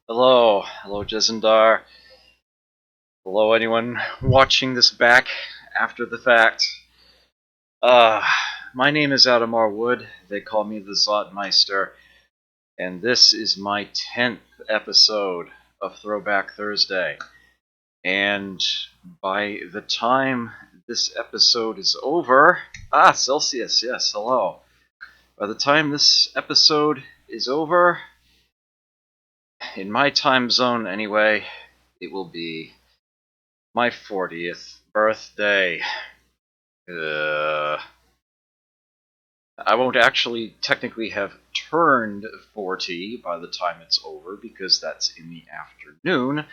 Hello Jezendar. Hello anyone watching this back after the fact. Uh, my name is Adamar Wood, they call me the Zotmeister, and this is my 10th episode of Throwback Thursday. And by the time this episode is over... Celsius, yes, hello. By the time this episode is over, in my time zone anyway, it will be my 40th birthday. I won't actually technically have turned 40 by the time it's over because that's in the afternoon.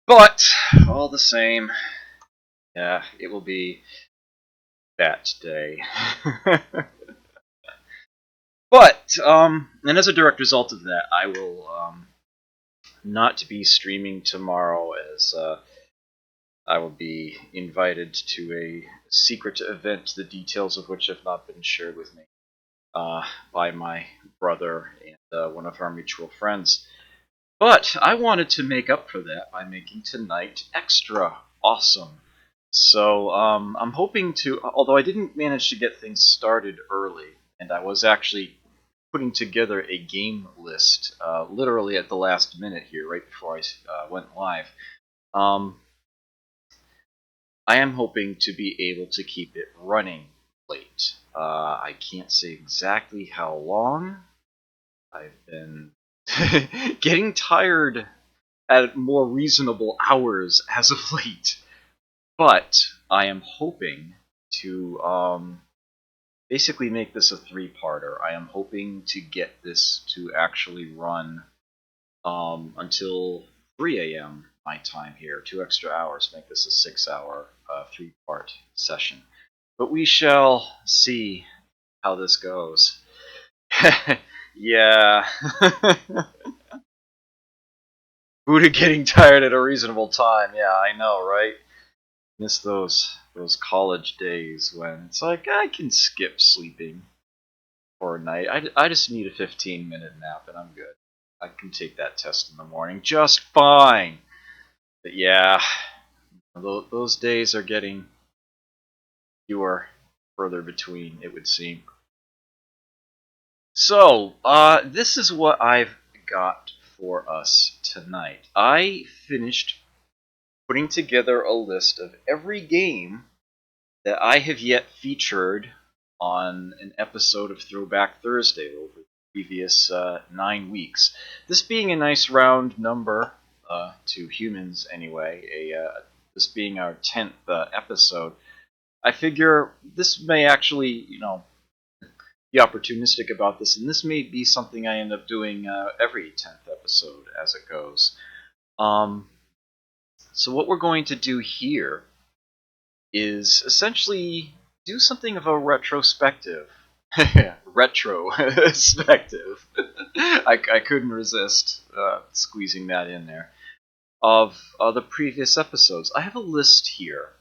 But, all the same, yeah, it will be that day. But, and as a direct result of that, I will not be streaming tomorrow as I will be invited to a secret event, the details of which have not been shared with me by my brother and one of our mutual friends. But I wanted to make up for that by making tonight extra awesome. So I'm hoping to, although I didn't manage to get things started early, and I was actually putting together a game list literally at the last minute here, right before I went live. I am hoping to be able to keep it running late. I can't say exactly how long. I've been getting tired at more reasonable hours as of late. But I am hoping to basically make this a three-parter. I am hoping to get this to actually run until 3 a.m. my time here, 2 extra hours, make this a 6-hour three-part session. But we shall see how this goes. Yeah. Buddha getting tired at a reasonable time. Yeah, I know, right? Miss those college days when it's like I can skip sleeping for a night. I just need a 15-minute nap and I'm good. I can take that test in the morning just fine. But yeah, those days are getting fewer, further between, it would seem. So, this is what I've got for us tonight. I finished putting together a list of every game that I have yet featured on an episode of Throwback Thursday over the previous 9 weeks. This being a nice round number to humans, anyway, this being our 10th episode, I figure this may actually, be opportunistic about this, and this may be something I end up doing every 10th episode as it goes. So what we're going to do here is essentially do something of a retrospective. Retrospective. I couldn't resist squeezing that in there. Of the previous episodes. I have a list here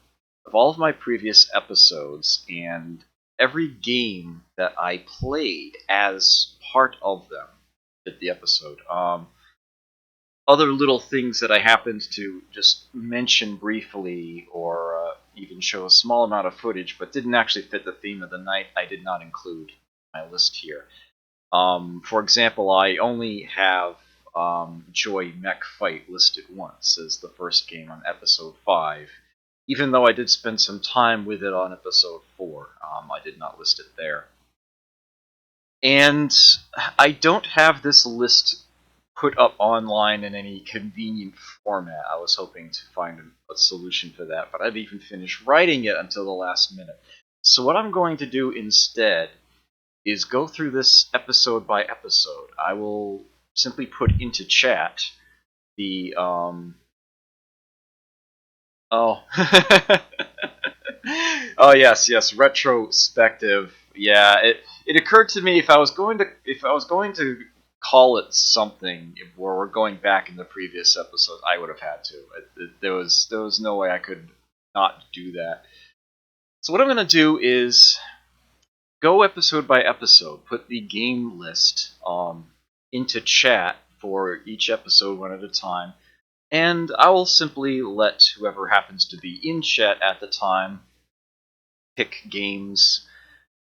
of all of my previous episodes and every game that I played as part of them at the episode. Other little things that I happened to just mention briefly or even show a small amount of footage but didn't actually fit the theme of the night, I did not include in my list here. For example, I only have Joy Mech Fight listed once as the first game on episode 5. Even though I did spend some time with it on episode 4, I did not list it there. And I don't have this list put up online in any convenient format. I was hoping to find a solution for that, but I didn't even finish writing it until the last minute. So what I'm going to do instead is go through this episode by episode. I will simply put into chat the oh oh yes, retrospective. Yeah, it occurred to me if I was going to call it something where we're going back in the previous episode, I would have had to. There was no way I could not do that. So what I'm going to do is go episode by episode, put the game list into chat for each episode one at a time, and I will simply let whoever happens to be in chat at the time pick games,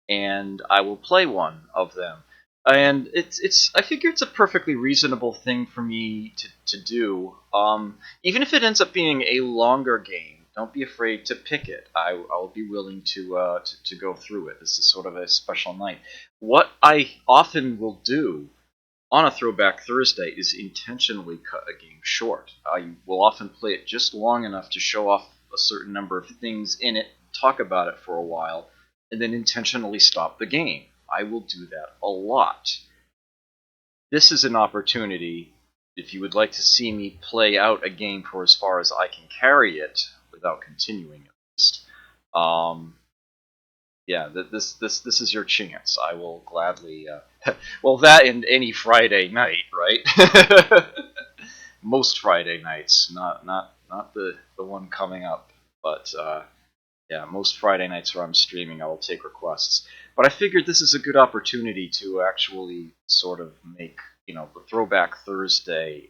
and I will play one of them. And it's I figure it's a perfectly reasonable thing for me to do. Even if it ends up being a longer game, don't be afraid to pick it. I'll be willing to go through it. This is sort of a special night. What I often will do on a Throwback Thursday is intentionally cut a game short. I will often play it just long enough to show off a certain number of things in it, talk about it for a while, and then intentionally stop the game. I will do that a lot. This is an opportunity, if you would like to see me play out a game for as far as I can carry it, without continuing at least, yeah, this is your chance. I will gladly. Well, that and any Friday night, right? Most Friday nights, not the one coming up, but yeah, most Friday nights where I'm streaming, I will take requests. But I figured this is a good opportunity to actually sort of make the Throwback Thursday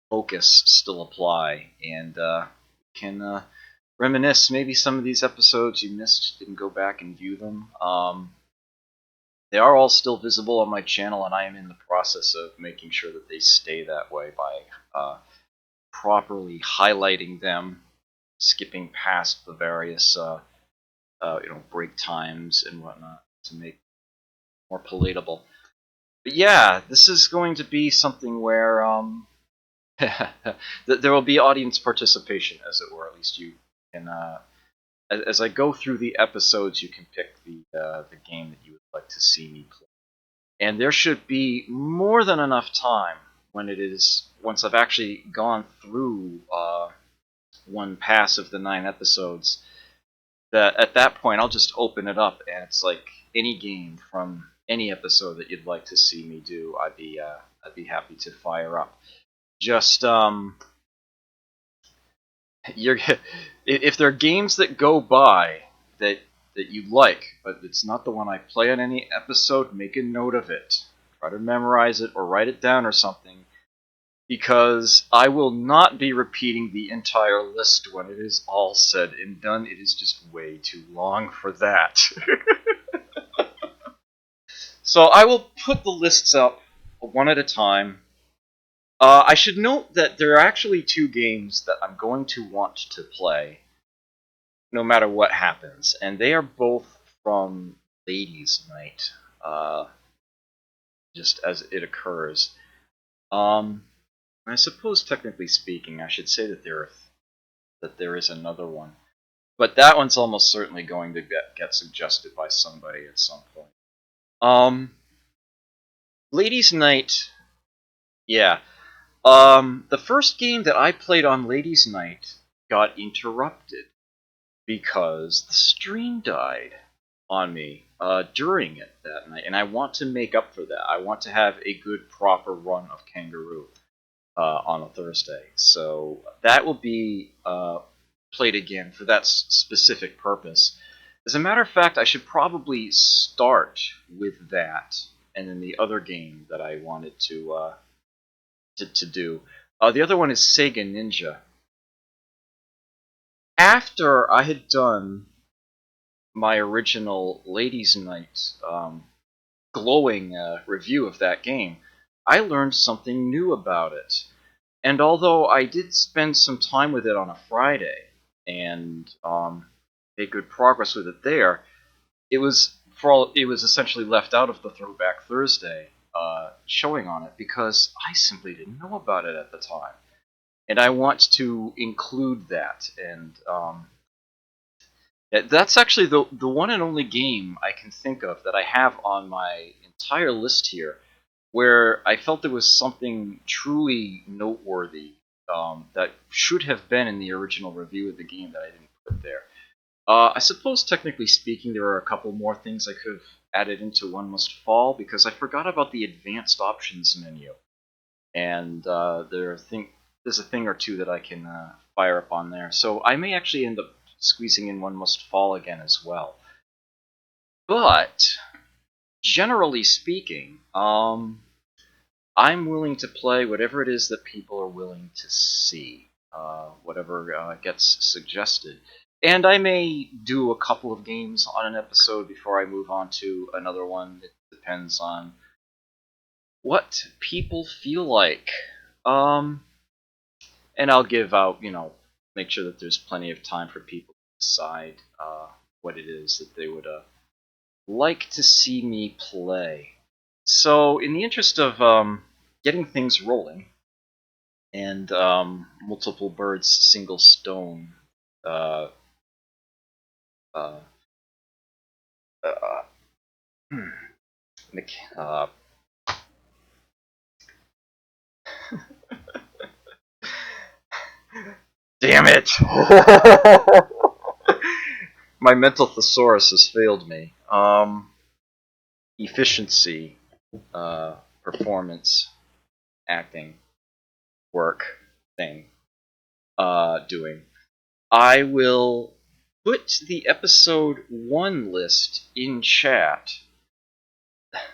focus still apply, and can reminisce. Maybe some of these episodes you missed, didn't go back and view them. They are all still visible on my channel, and I am in the process of making sure that they stay that way by properly highlighting them, skipping past the various break times and whatnot to make it more palatable. But yeah, this is going to be something where there will be audience participation, as it were. At least you can, as I go through the episodes, you can pick the game that you would like to see me play. And there should be more than enough time once I've actually gone through one pass of the 9 episodes, that at that point I'll just open it up, and it's like any game from any episode that you'd like to see me do. I'd be happy to fire up. Just if there are games that go by that you like, but it's not the one I play on any episode, make a note of it. Try to memorize it or write it down or something, because I will not be repeating the entire list when it is all said and done. It is just way too long for that. So I will put the lists up one at a time. I should note that there are actually 2 games that I'm going to want to play no matter what happens, and they are both from Ladies' Night, just as it occurs. I suppose, technically speaking, I should say that there is another one, but that one's almost certainly going to get suggested by somebody at some point. Ladies' Night, yeah. The first game that I played on Ladies' Night got interrupted because the stream died on me during it that night, and I want to make up for that. I want to have a good, proper run of Kangaroo on a Thursday, so that will be played again for that specific purpose. As a matter of fact, I should probably start with that, and then the other game that I wanted to do. The other one is Sega Ninja. After I had done my original Ladies' Night glowing review of that game, I learned something new about it. And although I did spend some time with it on a Friday and made good progress with it there, it was essentially left out of the Throwback Thursday showing on it because I simply didn't know about it at the time. And I want to include that, and that's actually the one and only game I can think of that I have on my entire list here where I felt there was something truly noteworthy that should have been in the original review of the game that I didn't put there. I suppose, technically speaking, there are a couple more things I could have added into One Must Fall, because I forgot about the advanced options menu, and there's a thing or two that I can fire up on there. So I may actually end up squeezing in One Must Fall again as well. But generally speaking, I'm willing to play whatever it is that people are willing to see, whatever gets suggested. And I may do a couple of games on an episode before I move on to another one. It depends on what people feel like. Um, and I'll give out, make sure that there's plenty of time for people to decide what it is that they would like to see me play. So, in the interest of getting things rolling, and multiple birds, single stone, uh, uh, uh, uh, damn it! My mental thesaurus has failed me. Efficiency, performance, acting, work, thing, doing. I will put the episode 1 list in chat.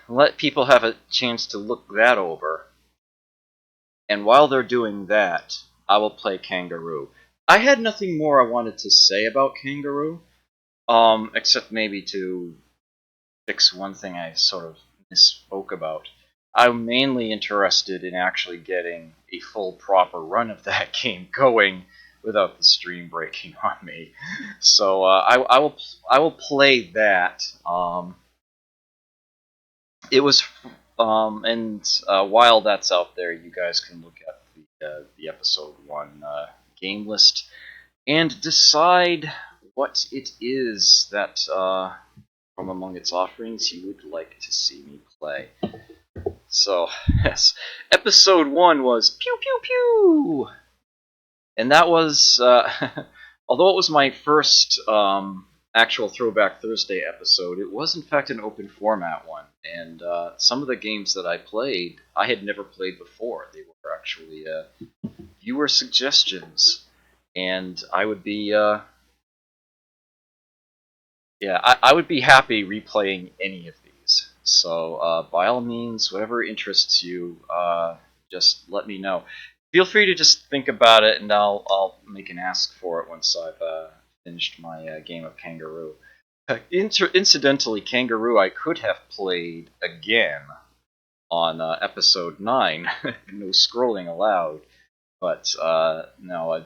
Let people have a chance to look that over. And while they're doing that, I will play Kangaroo. I had nothing more I wanted to say about Kangaroo, except maybe to fix one thing I sort of misspoke about. I'm mainly interested in actually getting a full proper run of that game going without the stream breaking on me. So I will play that. It was, and while that's out there, you guys can look at the episode 1 game list and decide what it is that from among its offerings you would like to see me play. So, yes, episode 1 was pew pew pew, and that was although it was my first actual Throwback Thursday episode, it was in fact an open format one, and some of the games that I played I had never played before. They were actually viewer suggestions, and I would be I would be happy replaying any of these. So by all means, whatever interests you, just let me know. Feel free to just think about it, and I'll make an ask for it once I've finished my game of Kangaroo. Incidentally, Kangaroo I could have played again on episode 9, no scrolling allowed, but no,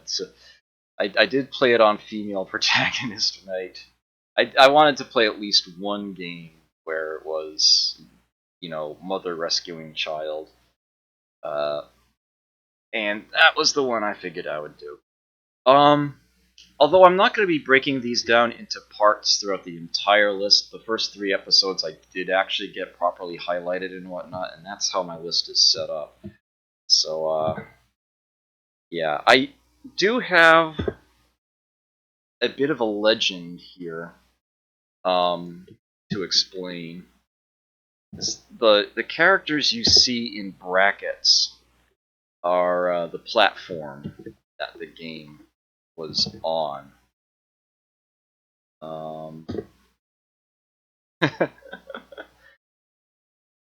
I did play it on female protagonist night. I wanted to play at least one game where it was, mother rescuing child, uh, and that was the one I figured I would do. Although I'm not going to be breaking these down into parts throughout the entire list, the first 3 episodes I did actually get properly highlighted and whatnot, and that's how my list is set up. So, yeah, I do have a bit of a legend here to explain. The characters you see in brackets are the platform that the game was on.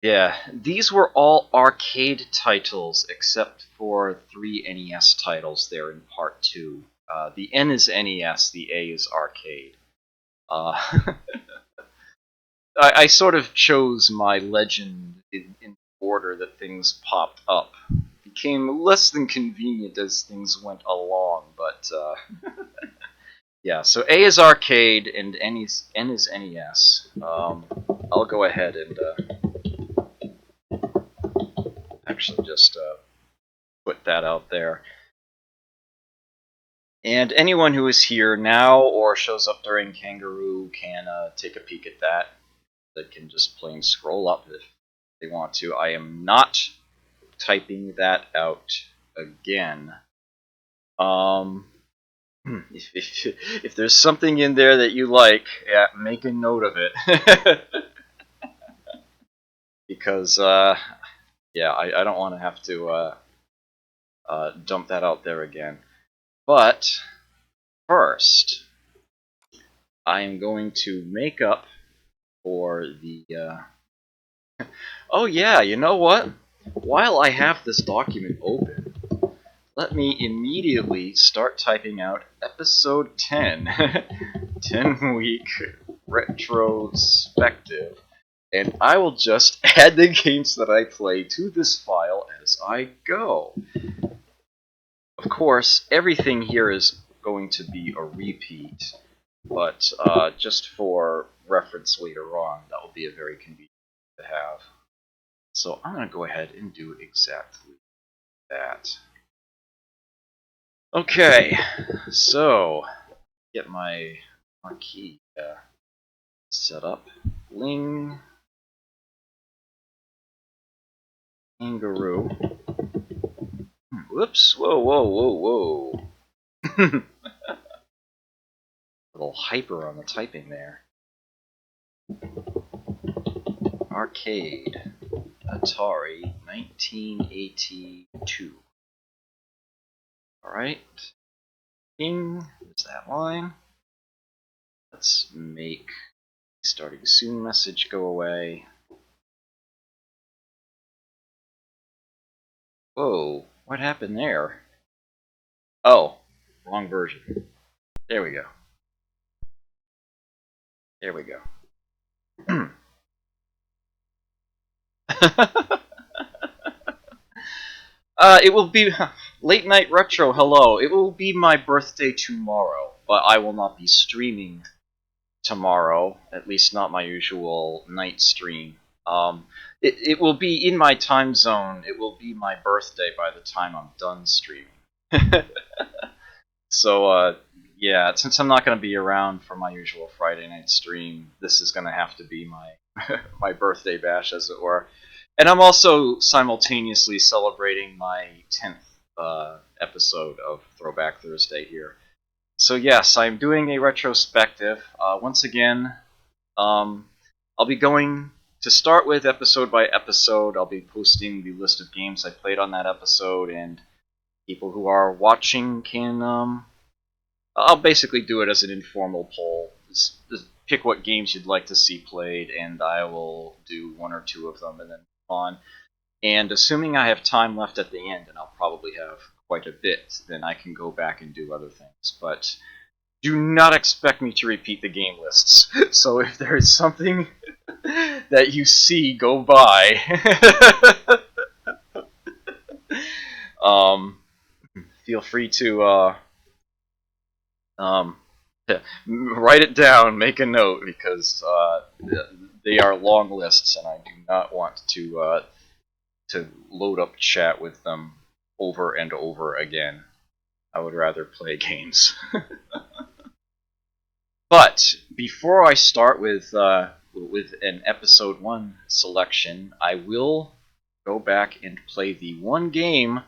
Yeah, these were all arcade titles except for 3 NES titles there in part 2. The N is NES, the A is arcade. I sort of chose my legend in order that things popped up. It became less than convenient as things went along, but yeah. So A is arcade and N is NES. I'll go ahead and actually just put that out there. And anyone who is here now or shows up during Kangaroo can take a peek at that. They can just plain scroll up if they want to. I am not typing that out again. If there's something in there that you like, yeah, make a note of it. Because, yeah, I don't want to have to dump that out there again. But, first, I am going to make up for the... Oh yeah, you know what? while I have this document open, let me immediately start typing out episode 10, 10-week retrospective, and I will just add the games that I play to this file as I go. Of course, everything here is going to be a repeat, but just for reference later on, that will be a very convenient to have. So I'm going to go ahead and do exactly that. Okay, so get my marquee set up. Bling. Kangaroo. Whoops. Whoa, whoa, whoa, whoa. Little hyper on the typing there. Arcade. Atari 1982. Alright. Bing. There's that line. Let's make starting soon message go away. Whoa, what happened there? Oh, wrong version. There we go. There we go. It will be late night retro. Hello. It will be my birthday tomorrow, but I will not be streaming tomorrow. At least not my usual night stream. It will be in my time zone. It will be my birthday by the time I'm done streaming. So yeah, since I'm not going to be around for my usual Friday night stream, this is going to have to be my my birthday bash, as it were. And I'm also simultaneously celebrating my 10th episode of Throwback Thursday here. So yes, I'm doing a retrospective. Once again, I'll be going to start with episode by episode. I'll be posting the list of games I played on that episode, and people who are watching can... I'll basically do it as an informal poll. Just pick what games you'd like to see played, and I will do one or two of them and then move on. And assuming I have time left at the end, and I'll probably have quite a bit, then I can go back and do other things. But do not expect me to repeat the game lists. So if there is something that you see go by, feel free to write it down, make a note, because they are long lists, and I do not want to load up chat with them over and over again. I would rather play games. But before I start with an episode 1 selection, I will go back and play the one game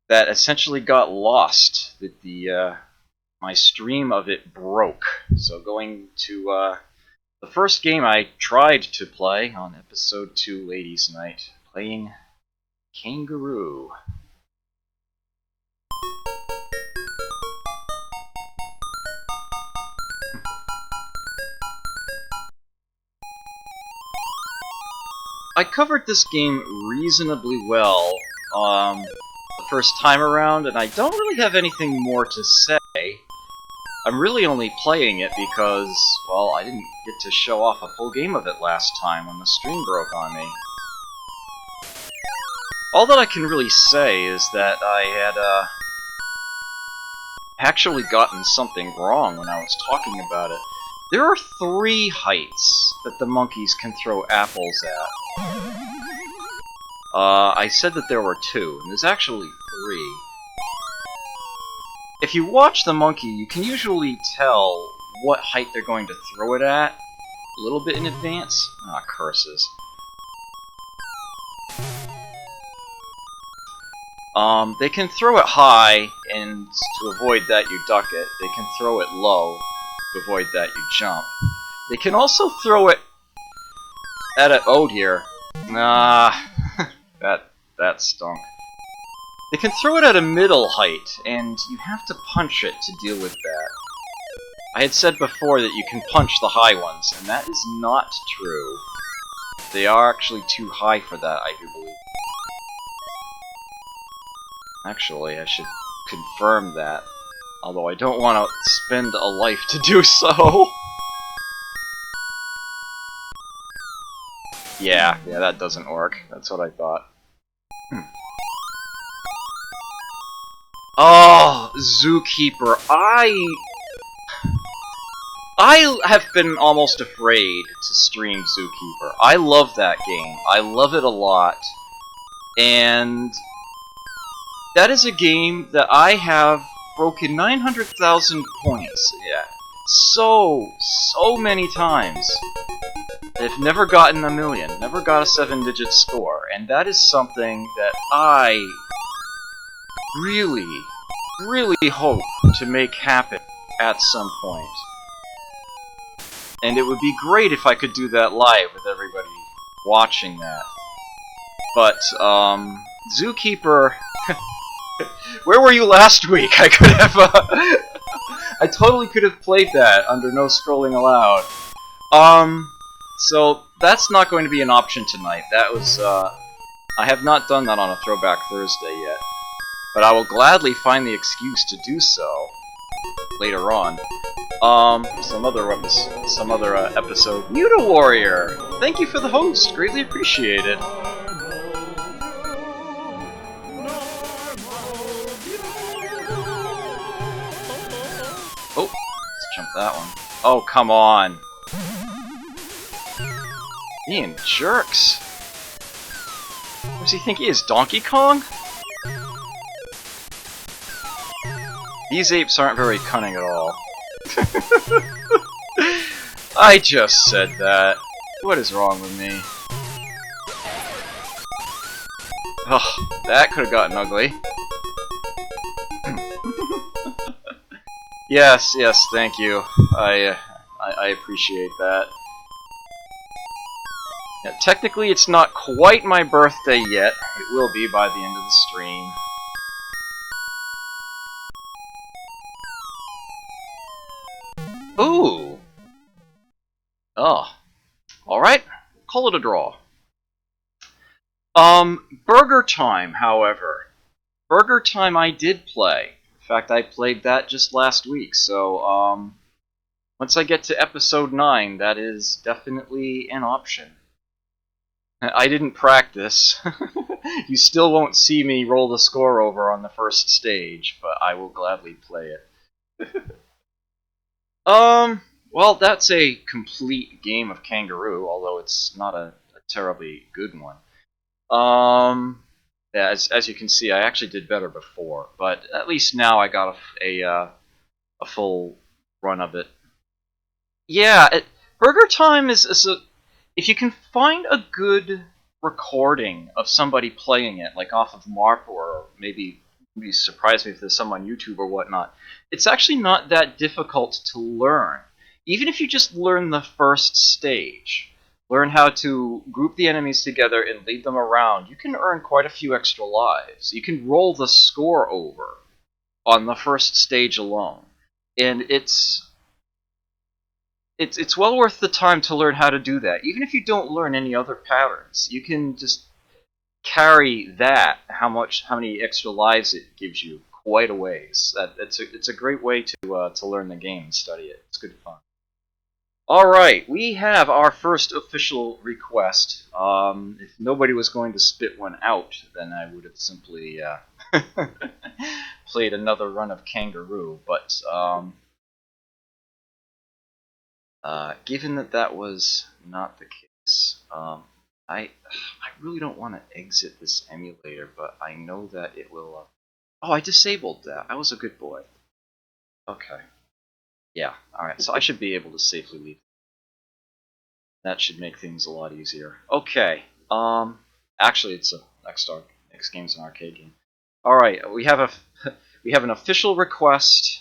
that essentially got lost. That my stream of it broke. So going to the first game I tried to play on episode 2 Ladies Night, playing Kangaroo. I covered this game reasonably well the first time around, and I don't really have anything more to say. I'm really only playing it because, well, I didn't get to show off a full game of it last time when the stream broke on me. All that I can really say is that I had actually gotten something wrong when I was talking about it. There are 3 heights that the monkeys can throw apples at. I said that there were 2, and there's actually 3. If you watch the monkey, you can usually tell what height they're going to throw it at a little bit in advance. Ah, curses. They can throw it high, and to avoid that you duck it. They can throw it low, to avoid that you jump. They can also throw it at a... oh dear. That stunk. They can throw it at a middle height, and you have to punch it to deal with that. I had said before that you can punch the high ones, and that is not true. They are actually too high for that, I do believe. Actually, I should confirm that. Although I don't want to spend a life to do so. Yeah, that doesn't work. That's what I thought. Oh, Zookeeper. I have been almost afraid to stream Zookeeper. I love that game. I love it a lot. And that is a game that I have broken 900,000 points at so many times. I've never gotten a million, never got a 7-digit score, and that is something that I really hope to make happen at some point. And it would be great if I could do that live with everybody watching that. But, Zookeeper... Where were you last week? I could have, I totally could have played that under no scrolling allowed. So that's not going to be an option tonight. That was, I have not done that on a Throwback Thursday yet. But I will gladly find the excuse to do so later on. Some other episode. Muta Warrior! Thank you for the host, greatly appreciated. Oh, let's jump that one. Oh, come on. Being jerks. What does he think he is, Donkey Kong? These apes aren't very cunning at all. I just said that. What is wrong with me? Ugh, that could have gotten ugly. Yes, thank you. I appreciate that. Yeah, technically, it's not quite my birthday yet. It will be by the end of the stream. Ooh! Oh. Alright, call it a draw. Burger Time, however. Burger Time I did play. In fact, I played that just last week, so, once I get to episode 9, that is definitely an option. I didn't practice. You still won't see me roll the score over on the first stage, but I will gladly play it. Well, that's a complete game of Kangaroo, although it's not a terribly good one. Yeah, as you can see, I actually did better before, but at least now I got a full run of it. Yeah, Burger Time is if you can find a good recording of somebody playing it, like off of Marp, or maybe surprise me if there's some on YouTube or whatnot, it's actually not that difficult to learn. Even if you just learn the first stage, learn how to group the enemies together and lead them around, you can earn quite a few extra lives. You can roll the score over on the first stage alone. And it's well worth the time to learn how to do that. Even if you don't learn any other patterns, you can just carry that, how many extra lives it gives you, quite a ways. It's a great way to learn the game and study it. It's good fun. Alright, we have our first official request. If nobody was going to spit one out, then I would have simply played another run of Kangaroo, but given that was not the case, I really don't want to exit this emulator, but I know that it will... Oh, I disabled that. I was a good boy. Okay. Yeah, alright, so I should be able to safely leave. That should make things a lot easier. Okay, actually it's a next game's an arcade game. Alright, we have an official request.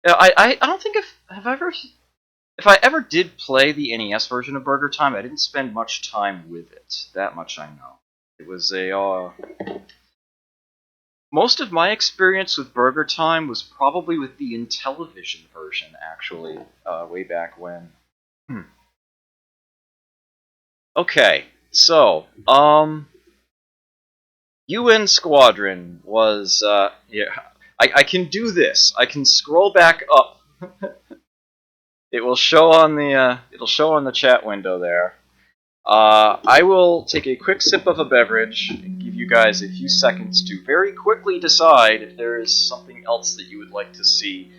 I don't think if I ever did play the NES version of Burger Time, I didn't spend much time with it. That much I know. It was most of my experience with Burger Time was probably with the Intellivision version, actually, way back when. Okay, so, UN Squadron was, yeah, I can do this. I can scroll back up. It will show on the, it'll show on the chat window there. I will take a quick sip of a beverage and give you guys a few seconds to very quickly decide if there is something else that you would like to see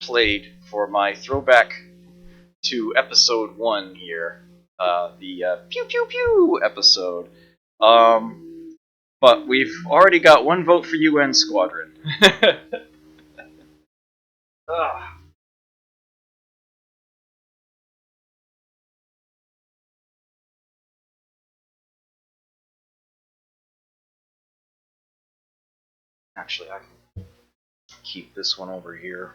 played for my throwback to episode 1 here, the pew pew pew episode. But we've already got one vote for UN Squadron. Actually, I can keep this one over here.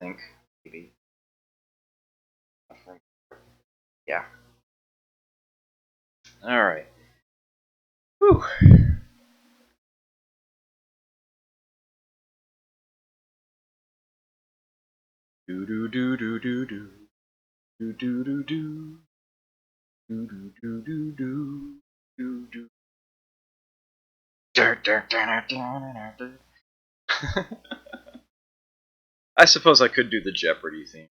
I think, maybe. Yeah. Alright. Whew. Do do do do do do. Do do do do. Do do do do do. Do do. I suppose I could do the Jeopardy theme.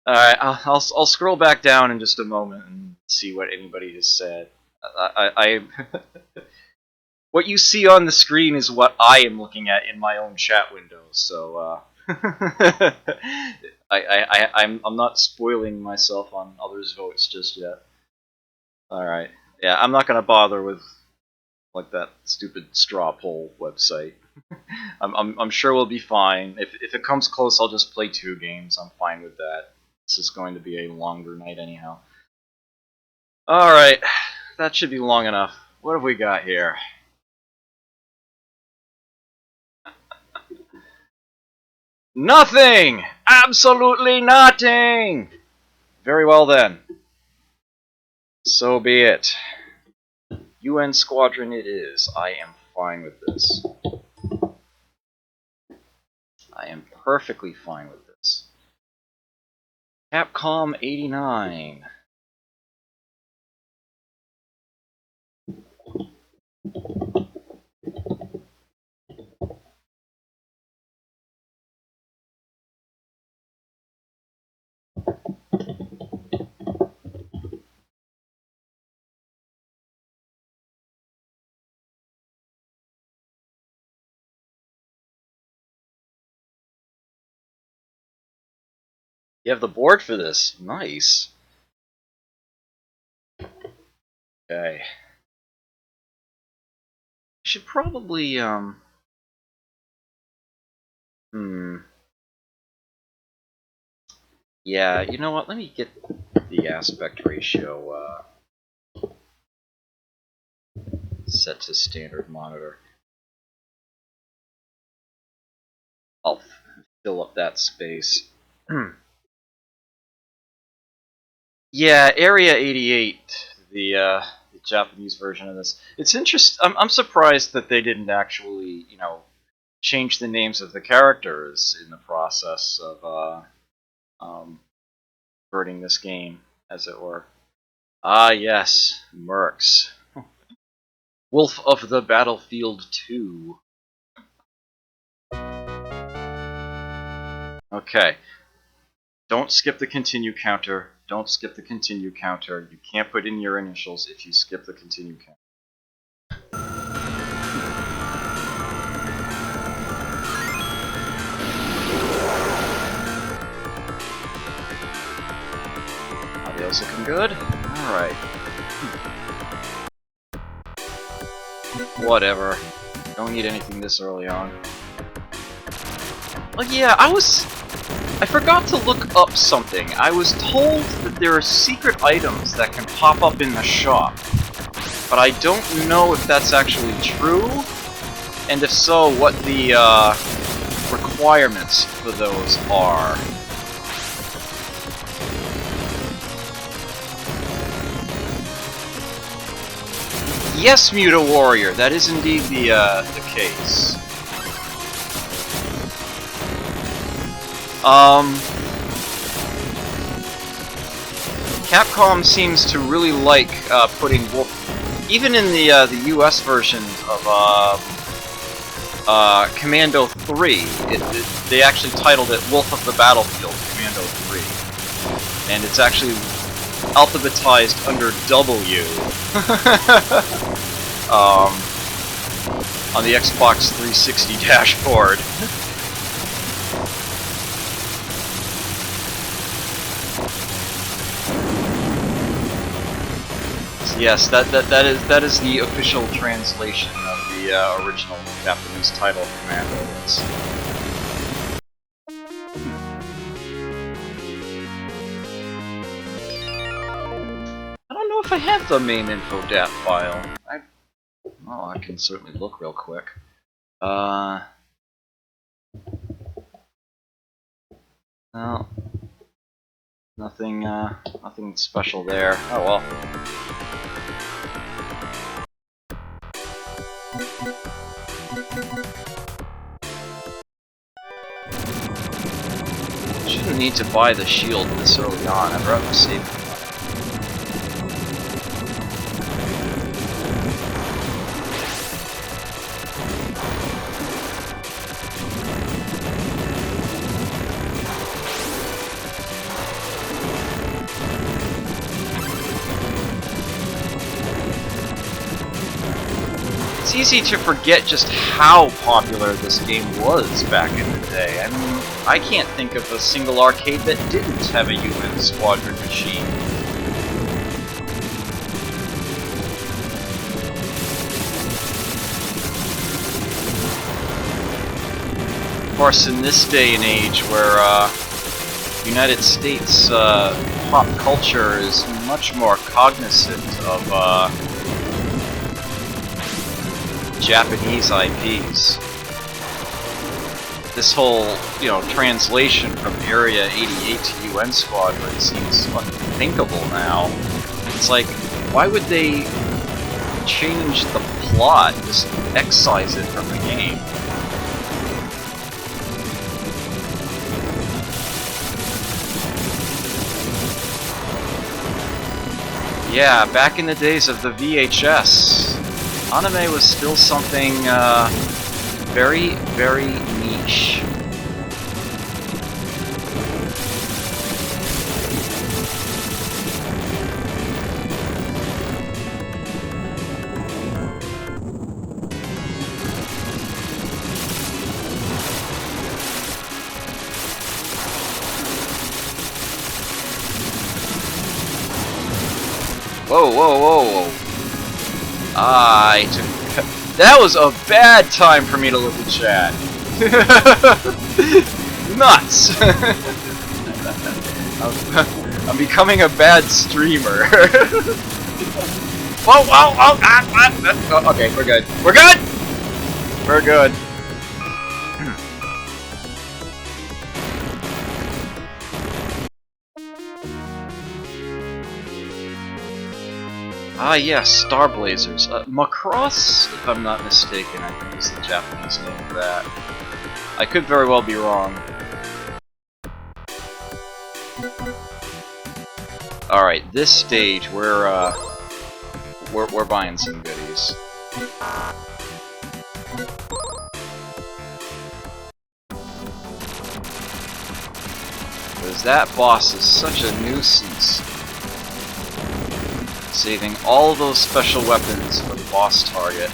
Alright, I'll scroll back down in just a moment and see what anybody has said. I what you see on the screen is what I am looking at in my own chat window, so I'm not spoiling myself on others' votes just yet. Alright. Yeah, I'm not gonna bother with like that stupid straw poll website. I'm sure we'll be fine. If it comes close, I'll just play 2 games. I'm fine with that. This is going to be a longer night anyhow. Alright, that should be long enough. What have we got here? Nothing! Absolutely nothing! Very well then. So be it. UN Squadron it is. I am fine with this. I am perfectly fine with this. Capcom 89. You have the board for this. Nice. Okay. Should probably, Yeah, you know what? Let me get the aspect ratio, set to standard monitor. I'll fill up that space. Yeah, Area 88, the Japanese version of this. It's interesting. I'm surprised that they didn't actually, change the names of the characters in the process of verting this game, as it were. Ah, yes, Mercs. Wolf of the Battlefield 2. Okay. Don't skip the continue counter. Don't skip the continue counter. You can't put in your initials if you skip the continue counter. Audio's looking good. Alright. Whatever. Don't need anything this early on. Oh yeah, I forgot to look up something. I was told that there are secret items that can pop up in the shop, but I don't know if that's actually true, and if so, what the requirements for those are. Yes, Muta Warrior, that is indeed the case. Capcom seems to really like putting wolf. Even in the U.S. version of Commando 3, they actually titled it Wolf of the Battlefield Commando 3, and it's actually alphabetized under W on the Xbox 360 dashboard. Yes, that is the official translation of the original Japanese title of Commando. Yes. I don't know if I have the main info dat file. Oh, I can certainly look real quick. No, nothing special there. Oh well. Shouldn't need to buy the shield this early on. I'd rather save it. It's easy to forget just how popular this game was back in the day. I mean, I can't think of a single arcade that didn't have a UN Squadron machine. Of course, in this day and age where United States pop culture is much more cognizant of Japanese IPs. This whole, translation from Area 88 to UN Squadron seems unthinkable now. It's like, why would they change the plot, just excise it from the game? Yeah, back in the days of the VHS, anime was still something very, very niche. Whoa, whoa, whoa, whoa. That was a bad time for me to look at chat. Nuts! I'm becoming a bad streamer. Whoa, whoa, whoa, okay, we're good. We're good! We're good. Ah yes, Star Blazers. Macross, if I'm not mistaken, I think is the Japanese name for that. I could very well be wrong. Alright, this stage, we're buying some goodies. Because that boss is such a nuisance. Saving all those special weapons for the boss target.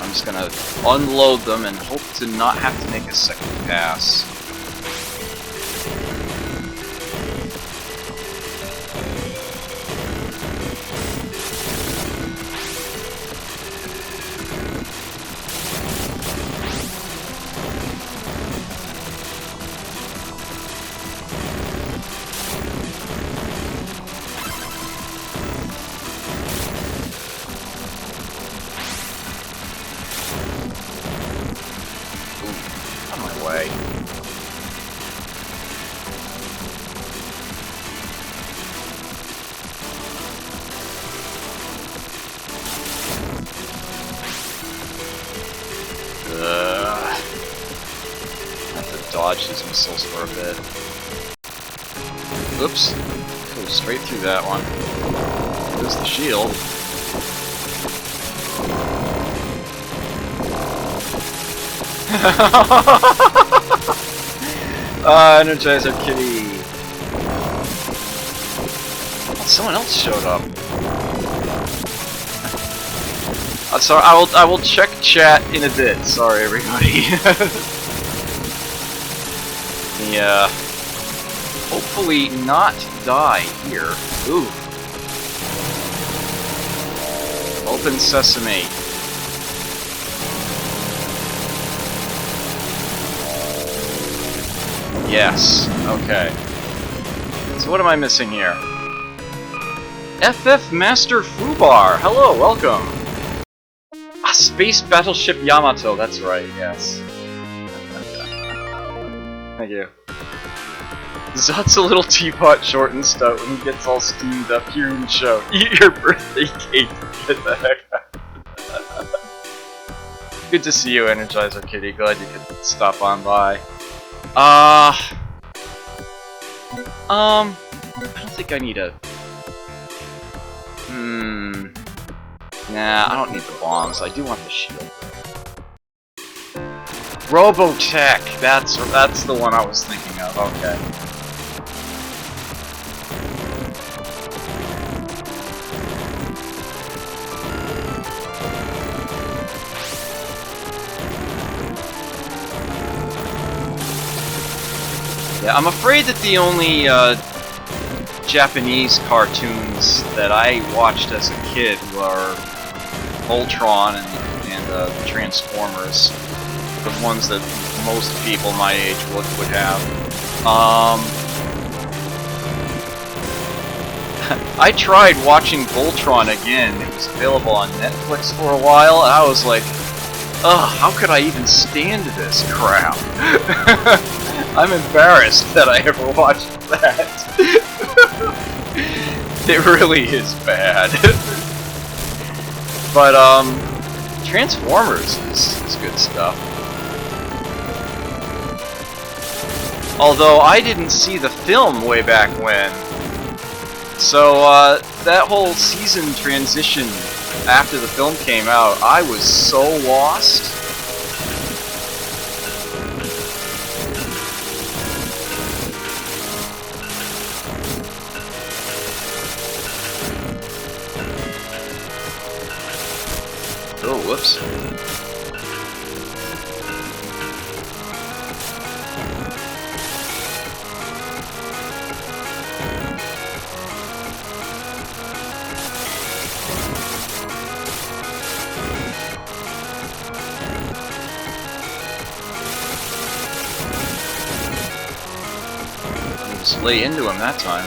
I'm just gonna unload them and hope to not have to make a second pass. Have to dodge these missiles for a bit. Oops. Go straight through that one. There's the shield. Energizer Kitty. Oh, someone else showed up. I'm sorry. I will check chat in a bit. Sorry, everybody. Yeah. Hopefully not die here. Ooh. Open sesame. Yes. Okay. So what am I missing here? FF Master Fubar. Hello, welcome. Ah, Space Battleship Yamato. That's right. Yes. Thank you. Zot's a little teapot, short and stout, when he gets all steamed up here in the show. Eat your birthday cake. Get the heck out. Good to see you, Energizer Kitty. Glad you could stop on by. I don't think I need a... Nah, I don't need the bombs. I do want the shield. Robotech! That's the one I was thinking of. Okay. Yeah, I'm afraid that the only Japanese cartoons that I watched as a kid were Voltron and Transformers, the ones that most people my age would have. I tried watching Voltron again. It was available on Netflix for a while, and I was like, ugh, how could I even stand this crap? I'm embarrassed that I ever watched that. It really is bad. But, Transformers is good stuff. Although I didn't see the film way back when. So, that whole season transition after the film came out, I was so lost. Oh, whoops. Just lay into him that time.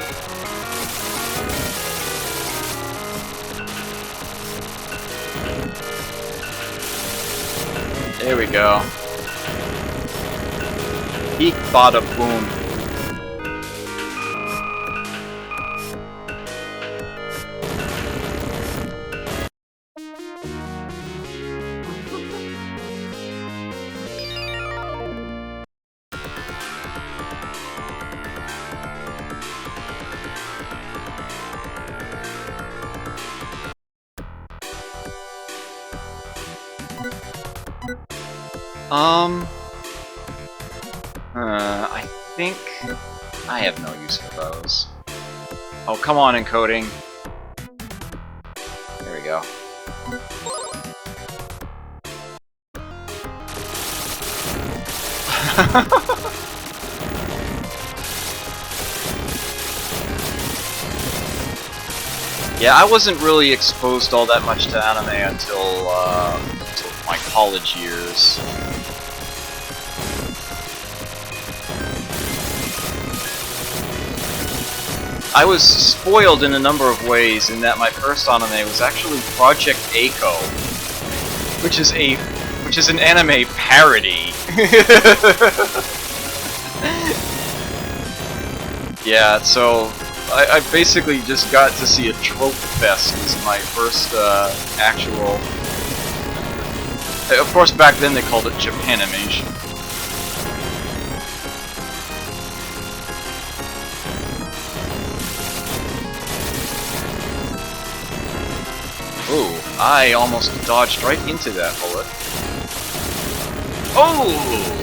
There we go. Eek bada boom. I think I have no use for those. Oh, come on, encoding. There we go. Yeah, I wasn't really exposed all that much to anime until my college years. I was spoiled in a number of ways in that my first anime was actually Project Echo, which is an anime parody. Yeah, so I basically just got to see a trope fest as my first actual. Of course, back then they called it Japanimation. I almost dodged right into that bullet. Oh!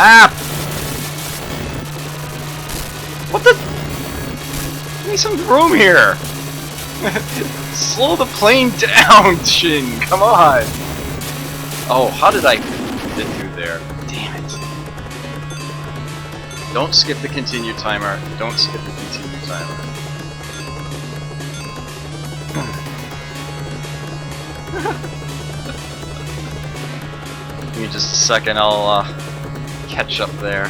Ah! What the? Give me some room here! Slow the plane down, Shin! Come on! Oh, how did I get through there? Damn it. Don't skip the continue timer. Don't skip the continue timer. Give me just a second, I'll catch up there.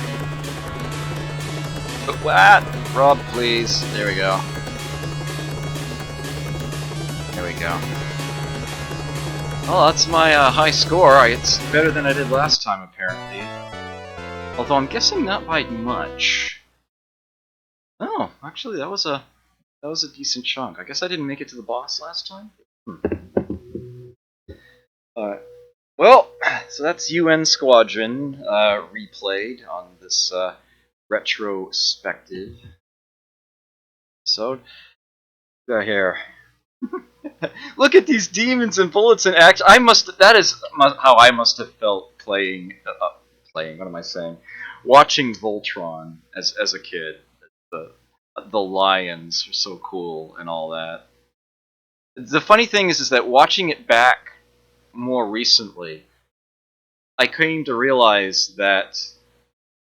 But what? Rob, please. There we go. There we go. Well, that's my high score. It's better than I did last time, apparently. Although I'm guessing not by much. Oh, actually, that was a decent chunk. I guess I didn't make it to the boss last time. Alright. Well, so that's UN Squadron replayed on this retro-spective episode. Go here. Look at these demons and bullets in action. That is how I must have felt playing. What am I saying? Watching Voltron as a kid. The lions are so cool and all that. The funny thing is that watching it back more recently, I came to realize that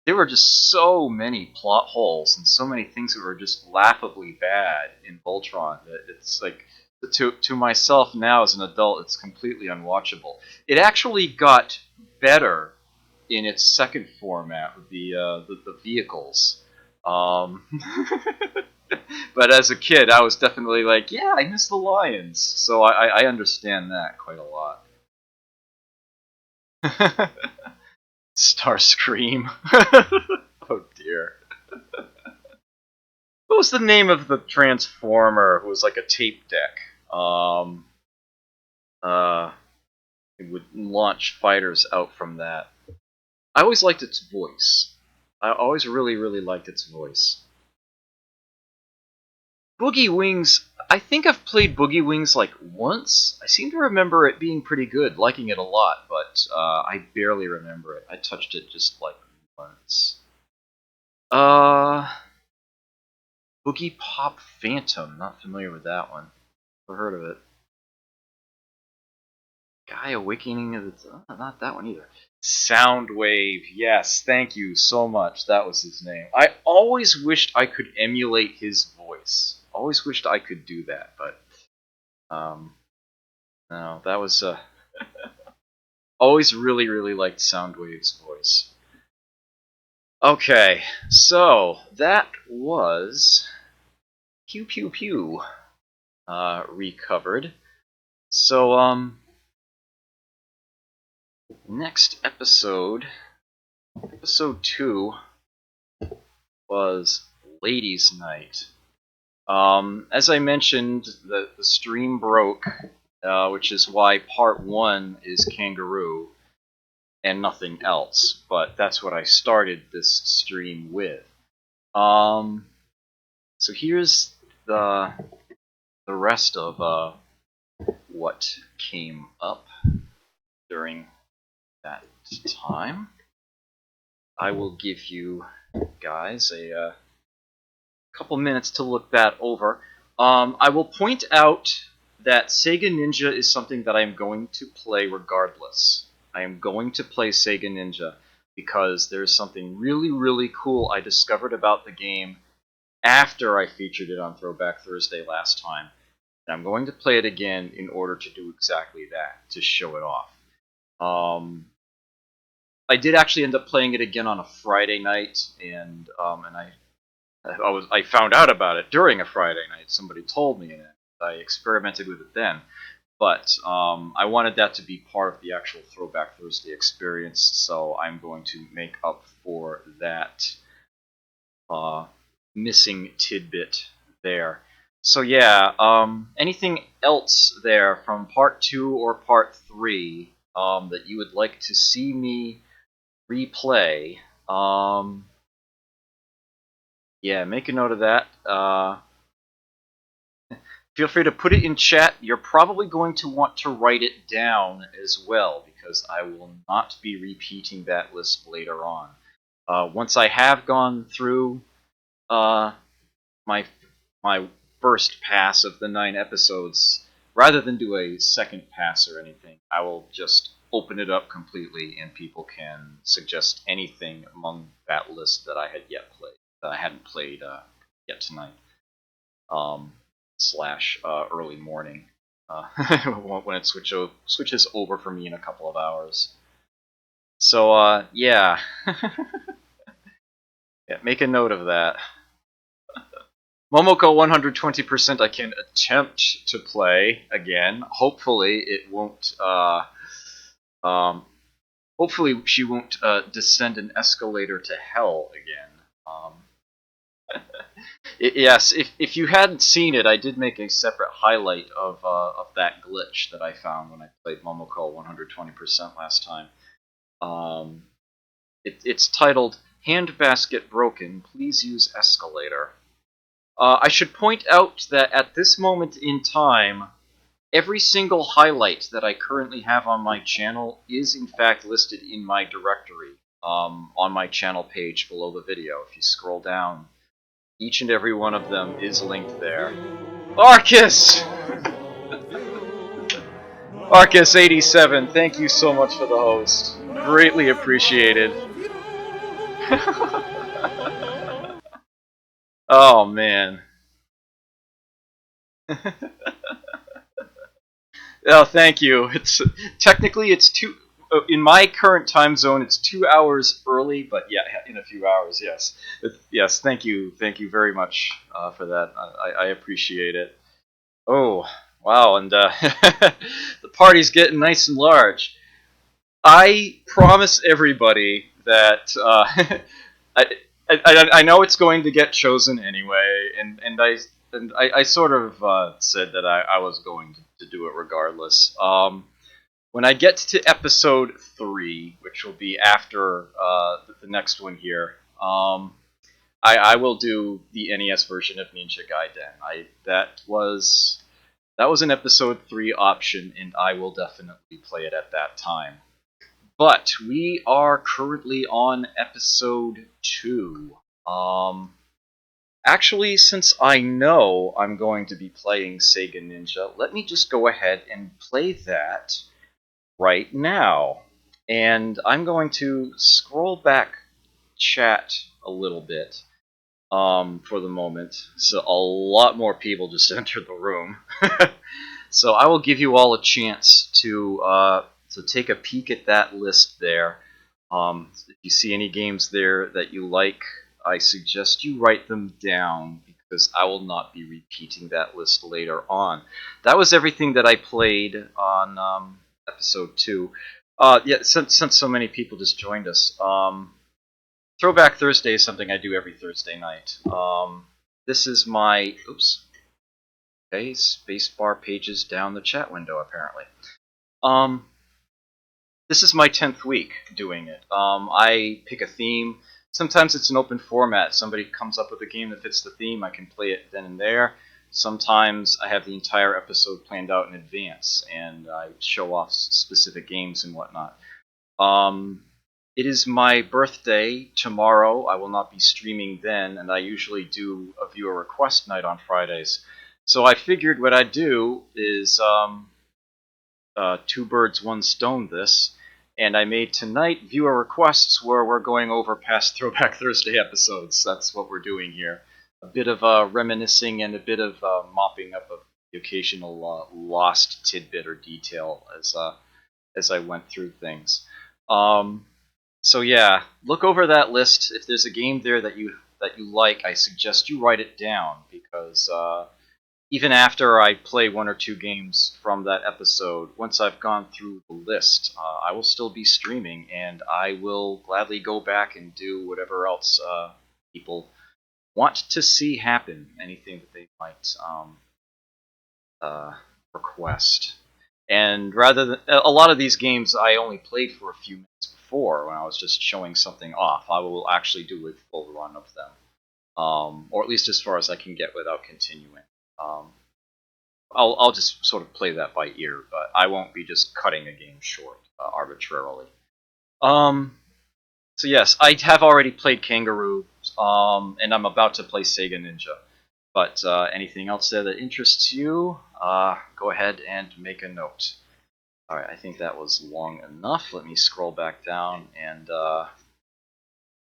there were just so many plot holes and so many things that were just laughably bad in Voltron that it's like, to myself now as an adult, it's completely unwatchable. It actually got better in its second format with the vehicles. But as a kid, I was definitely like, yeah, I miss the lions. So I understand that quite a lot. Starscream. Oh dear. What was the name of the Transformer who was like a tape deck? It would launch fighters out from that. I always liked its voice. I always really, really liked its voice. Boogie Wings, I think I've played Boogie Wings like once. I seem to remember it being pretty good, liking it a lot, but I barely remember it. I touched it just like once. Boogie Pop Phantom, not familiar with that one. Never heard of it. Guy Awakening of the... Oh, not that one either. Soundwave, yes, thank you so much. That was his name. I always wished I could emulate his voice. Always wished I could do that, but no, that was always really, really liked Soundwave's voice. Okay, so that was Pew Pew Pew recovered. So next episode, episode 2, was Ladies' Night. As I mentioned, the stream broke, which is why part 1 is Kangaroo and nothing else, but that's what I started this stream with. So here's the rest of what came up during that time. I will give you guys a couple minutes to look that over. I will point out that Sega Ninja is something that I'm going to play regardless. I am going to play Sega Ninja because there's something really, really cool I discovered about the game after I featured it on Throwback Thursday last time I'm going to play it again in order to do exactly that, to show it off. I did actually end up playing it again on a Friday night, and I found out about it during a Friday night. Somebody told me, and I experimented with it then. But I wanted that to be part of the actual Throwback Thursday experience, so I'm going to make up for that missing tidbit there. So yeah, anything else there from part 2 or part 3 that you would like to see me replay? Yeah, make a note of that. Feel free to put it in chat. You're probably going to want to write it down as well, because I will not be repeating that list later on. Once I have gone through my first pass of the 9 episodes, rather than do a second pass or anything, I will just open it up completely, and people can suggest anything among that list that I hadn't played yet tonight. Slash early morning when it switches over for me in a couple of hours. So yeah. Yeah, make a note of that. Momoko 120% I can attempt to play again. Hopefully it won't hopefully she won't descend an escalator to hell again. Yes, if you hadn't seen it, I did make a separate highlight of that glitch that I found when I played Momoko 120% last time. It's titled "Handbasket Broken. Please use escalator." I should point out that at this moment in time, every single highlight that I currently have on my channel is in fact listed in my directory on my channel page below the video. If you scroll down, each and every one of them is linked there. Arcus! Arcus87, thank you so much for the host. Greatly appreciated. Oh, man. Oh, thank you. Technically it's in my current time zone, it's 2 hours early, but yeah, in a few hours, yes. Yes, thank you very much for that. I appreciate it. Oh, wow, and the party's getting nice and large. I promise everybody that I know it's going to get chosen anyway, and I sort of said that I was going to do it regardless. When I get to episode 3, which will be after the next one here, I will do the NES version of Ninja Gaiden. That was an episode 3 option, and I will definitely play it at that time. But we are currently on episode 2. Actually, since I know I'm going to be playing Sega Ninja, let me just go ahead and play that right now. And I'm going to scroll back chat a little bit for the moment. So a lot more people just entered the room. So I will give you all a chance to take a peek at that list there. If you see any games there that you like, I suggest you write them down, because I will not be repeating that list later on. That was everything that I played on episode 2. Yeah, since so many people just joined us, Throwback Thursday is something I do every Thursday night. This is my... Oops. Okay, spacebar pages down the chat window, apparently. This is my 10th week doing it. I pick a theme. Sometimes it's an open format. Somebody comes up with a game that fits the theme. I can play it then and there. Sometimes I have the entire episode planned out in advance, and I show off specific games and whatnot. It is my birthday tomorrow. I will not be streaming then, and I usually do a viewer request night on Fridays. So I figured what I'd do is two birds, one stone this, and I made tonight viewer requests where we're going over past Throwback Thursday episodes. That's what we're doing here. A bit of reminiscing and a bit of mopping up of the occasional lost tidbit or detail as I went through things. So yeah, look over that list. If there's a game there that you like, I suggest you write it down, because even after I play one or two games from that episode, once I've gone through the list, I will still be streaming, and I will gladly go back and do whatever else people want to see happen, anything that they might request. And rather than a lot of these games, I only played for a few minutes before when I was just showing something off. I will actually do a full run of them, or at least as far as I can get without continuing. I'll just sort of play that by ear, but I won't be just cutting a game short arbitrarily. So yes, I have already played Kangaroo, and I'm about to play Sega Ninja. But anything else there that interests you, go ahead and make a note. Alright, I think that was long enough. Let me scroll back down and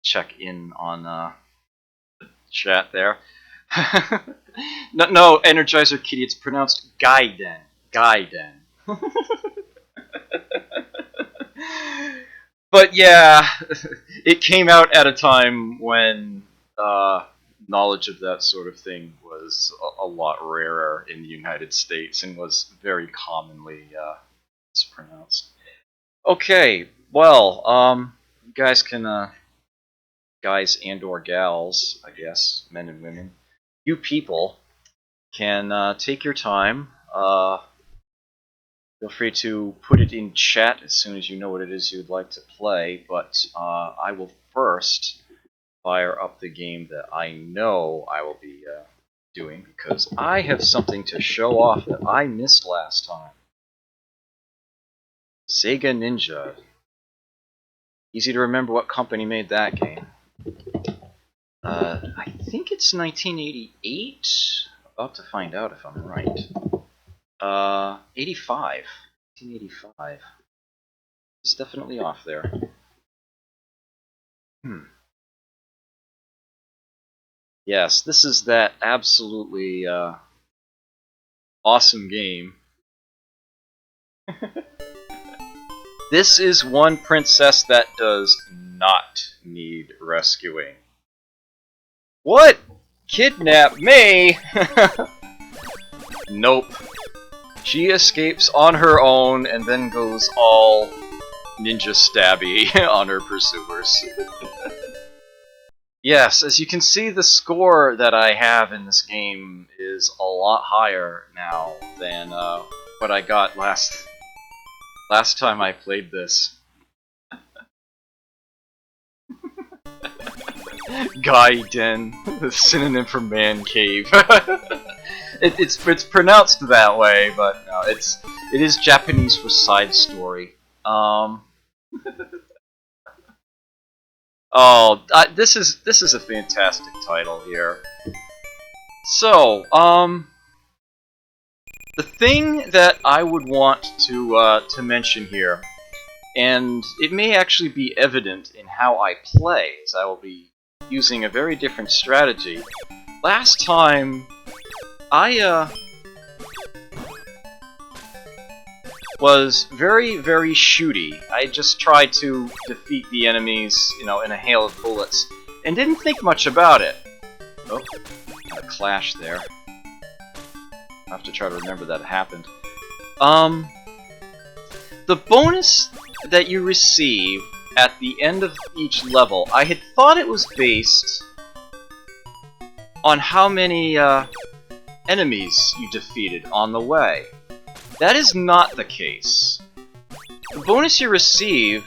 check in on the chat there. No, Energizer Kitty, it's pronounced Gaiden. Gaiden. But yeah, it came out at a time when knowledge of that sort of thing was a lot rarer in the United States and was very commonly mispronounced. Okay, well, you guys can, guys and or gals, I guess, men and women, you people can take your time. Feel free to put it in chat as soon as you know what it is you'd like to play, but I will first fire up the game that I know I will be doing, because I have something to show off that I missed last time. Sega Ninja. Easy to remember what company made that game. I think it's 1988. About to find out if I'm right. 85. 1985. It's definitely off there. Yes, this is that absolutely awesome game. This is one princess that does not need rescuing. What? Kidnap me? Nope. She escapes on her own and then goes all ninja stabby on her pursuers. Yes, as you can see, the score that I have in this game is a lot higher now than what I got last time I played this. Gaiden, the synonym for man cave. It's pronounced that way, but no, it is Japanese for side story. Oh, this is a fantastic title here. So, the thing that I would want to mention here, and it may actually be evident in how I play, as I will be using a very different strategy. Last time, I was very, very shooty. I just tried to defeat the enemies, you know, in a hail of bullets, and didn't think much about it. Oh, got a clash there. I'll have to try to remember that it happened. The bonus that you receive at the end of each level, I had thought it was based on how many enemies you defeated on the way. That is not the case. The bonus you receive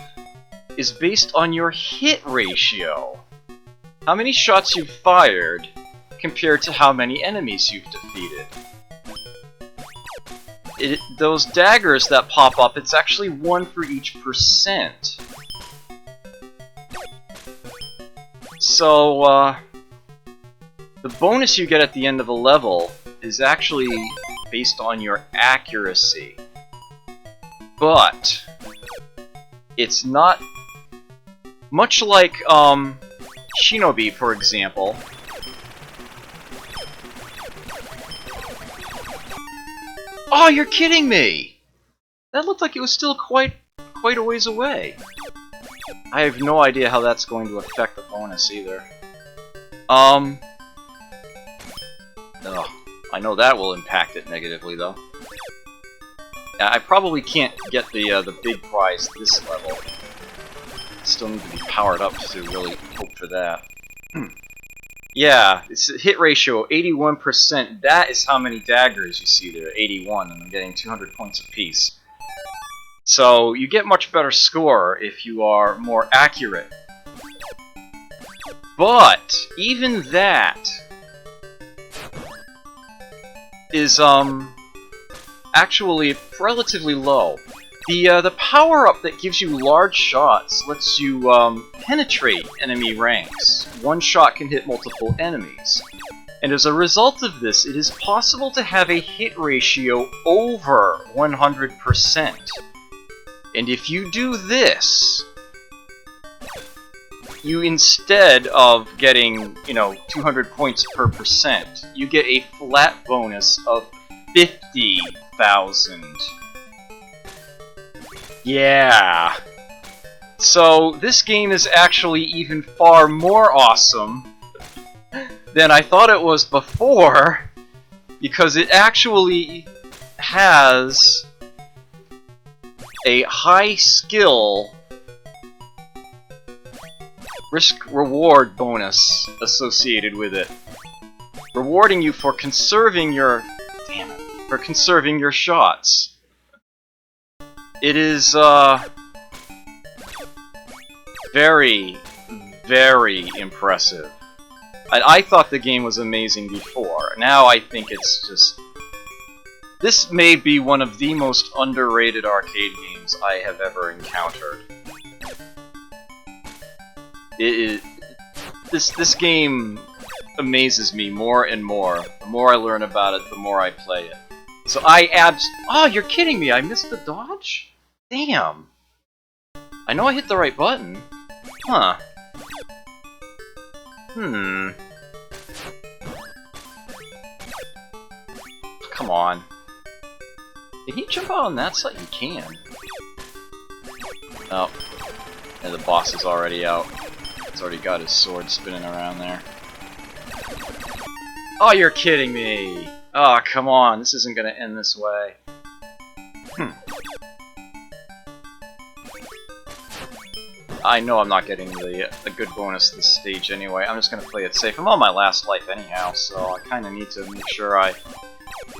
is based on your hit ratio. How many shots you've fired compared to how many enemies you've defeated. Those daggers that pop up, it's actually 1 for each percent. So, the bonus you get at the end of a level is actually based on your accuracy. But it's not much like Shinobi, for example. Oh, you're kidding me! That looked like it was still quite a ways away. I have no idea how that's going to affect the bonus either. Oh, I know that will impact it negatively though. I probably can't get the big prize this level. Still need to be powered up to really hope for that. Yeah, it's a hit ratio 81%. That is how many daggers you see there, 81, and I'm getting 200 points apiece. So you get much better score if you are more accurate. But even that is actually relatively low. The power-up that gives you large shots lets you penetrate enemy ranks. One shot can hit multiple enemies. And as a result of this, it is possible to have a hit ratio over 100%. And if you do this, you instead of getting, 200 points per percent, you get a flat bonus of 50,000. Yeah. So this game is actually even far more awesome than I thought it was before, because it actually has a high skill risk-reward bonus associated with it, rewarding you for conserving your shots. It is very, very impressive. I thought the game was amazing before. Now I think it's just... This may be one of the most underrated arcade games I have ever encountered. This game amazes me more and more. The more I learn about it, the more I play it. So oh, you're kidding me! I missed the dodge? Damn! I know I hit the right button. Huh. Come on. Can he jump out on that side? He can. Oh. And the boss is already out. He's already got his sword spinning around there. Oh, you're kidding me! Oh, come on. This isn't gonna end this way. I know I'm not getting a good bonus this stage anyway. I'm just gonna play it safe. I'm on my last life anyhow, so I kinda need to make sure I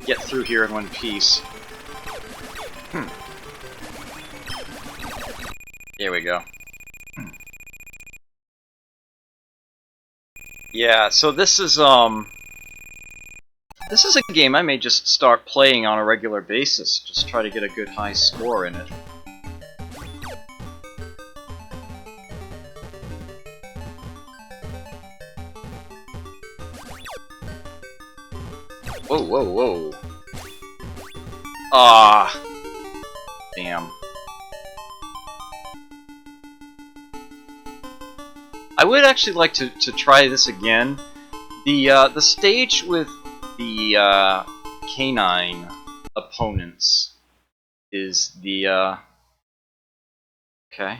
get through here in one piece. Here we go. Yeah, so this is a game I may just start playing on a regular basis. Just try to get a good high score in it. Whoa, whoa, whoa. Ah. Damn. I would actually like to try this again. The stage with the canine opponents is the okay.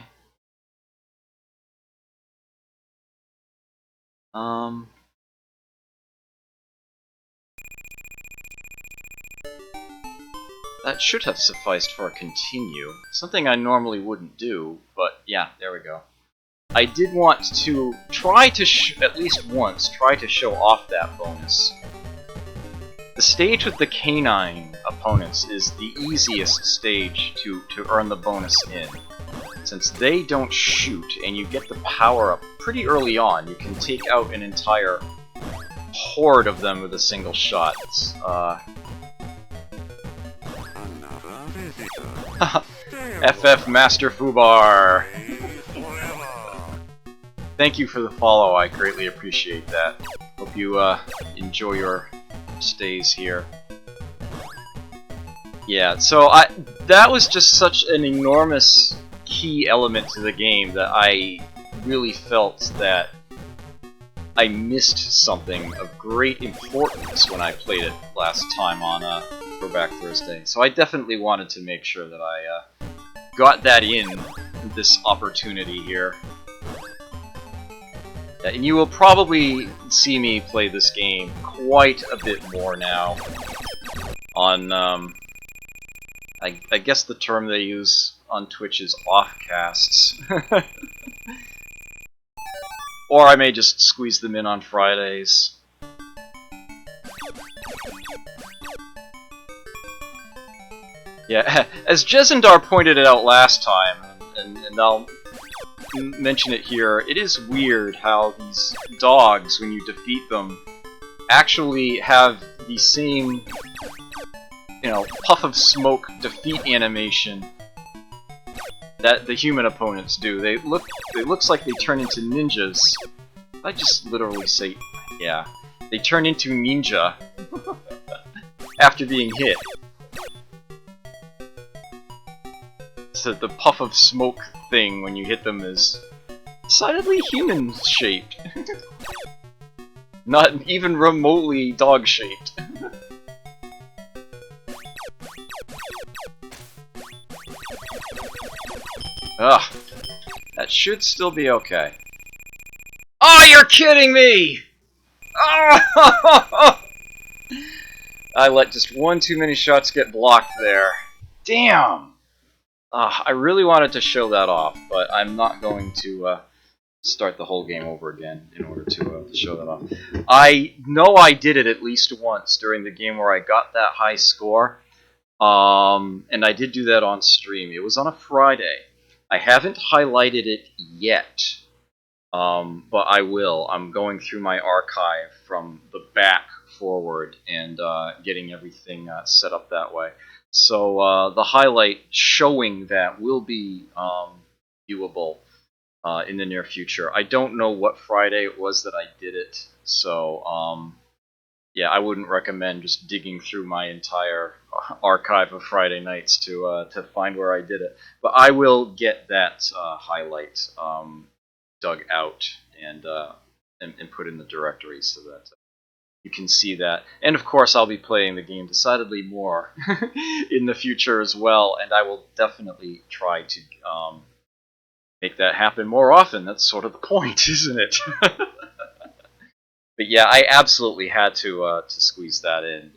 That should have sufficed for a continue. Something I normally wouldn't do, but yeah, there we go. I did want to try to, at least once, try to show off that bonus. The stage with the canine opponents is the easiest stage to earn the bonus in. Since they don't shoot, and you get the power up pretty early on, you can take out an entire horde of them with a single shot. It's, FF Master Fubar! Thank you for the follow, I greatly appreciate that. Hope you enjoy your stays here. Yeah, so that was just such an enormous key element to the game that I really felt that I missed something of great importance when I played it last time on Throwback Thursday. So I definitely wanted to make sure that I got that in this opportunity here. And you will probably see me play this game quite a bit more now on, I guess the term they use on Twitch is offcasts. Or I may just squeeze them in on Fridays. Yeah, as Jezendar pointed it out last time, and I'll mention it here, it is weird how these dogs, when you defeat them, actually have the same, you know, puff of smoke defeat animation that the human opponents do. It looks like they turn into ninjas. I just literally say, yeah, they turn into ninja after being hit. So the puff of smoke thing when you hit them is decidedly human-shaped. Not even remotely dog-shaped. Ugh. That should still be okay. Oh, you're kidding me! Oh! I let just one too many shots get blocked there. Damn! I really wanted to show that off, but I'm not going to start the whole game over again in order to show that off. I know I did it at least once during the game where I got that high score, and I did do that on stream. It was on a Friday. I haven't highlighted it yet, but I will. I'm going through my archive from the back forward and getting everything set up that way. So the highlight showing that will be viewable in the near future. I don't know what Friday it was that I did it, so yeah, I wouldn't recommend just digging through my entire archive of Friday nights to find where I did it. But I will get that highlight dug out and put in the directory so that you can see that. And of course, I'll be playing the game decidedly more in the future as well, and I will definitely try to make that happen more often. That's sort of the point, isn't it? But yeah, I absolutely had to squeeze that in.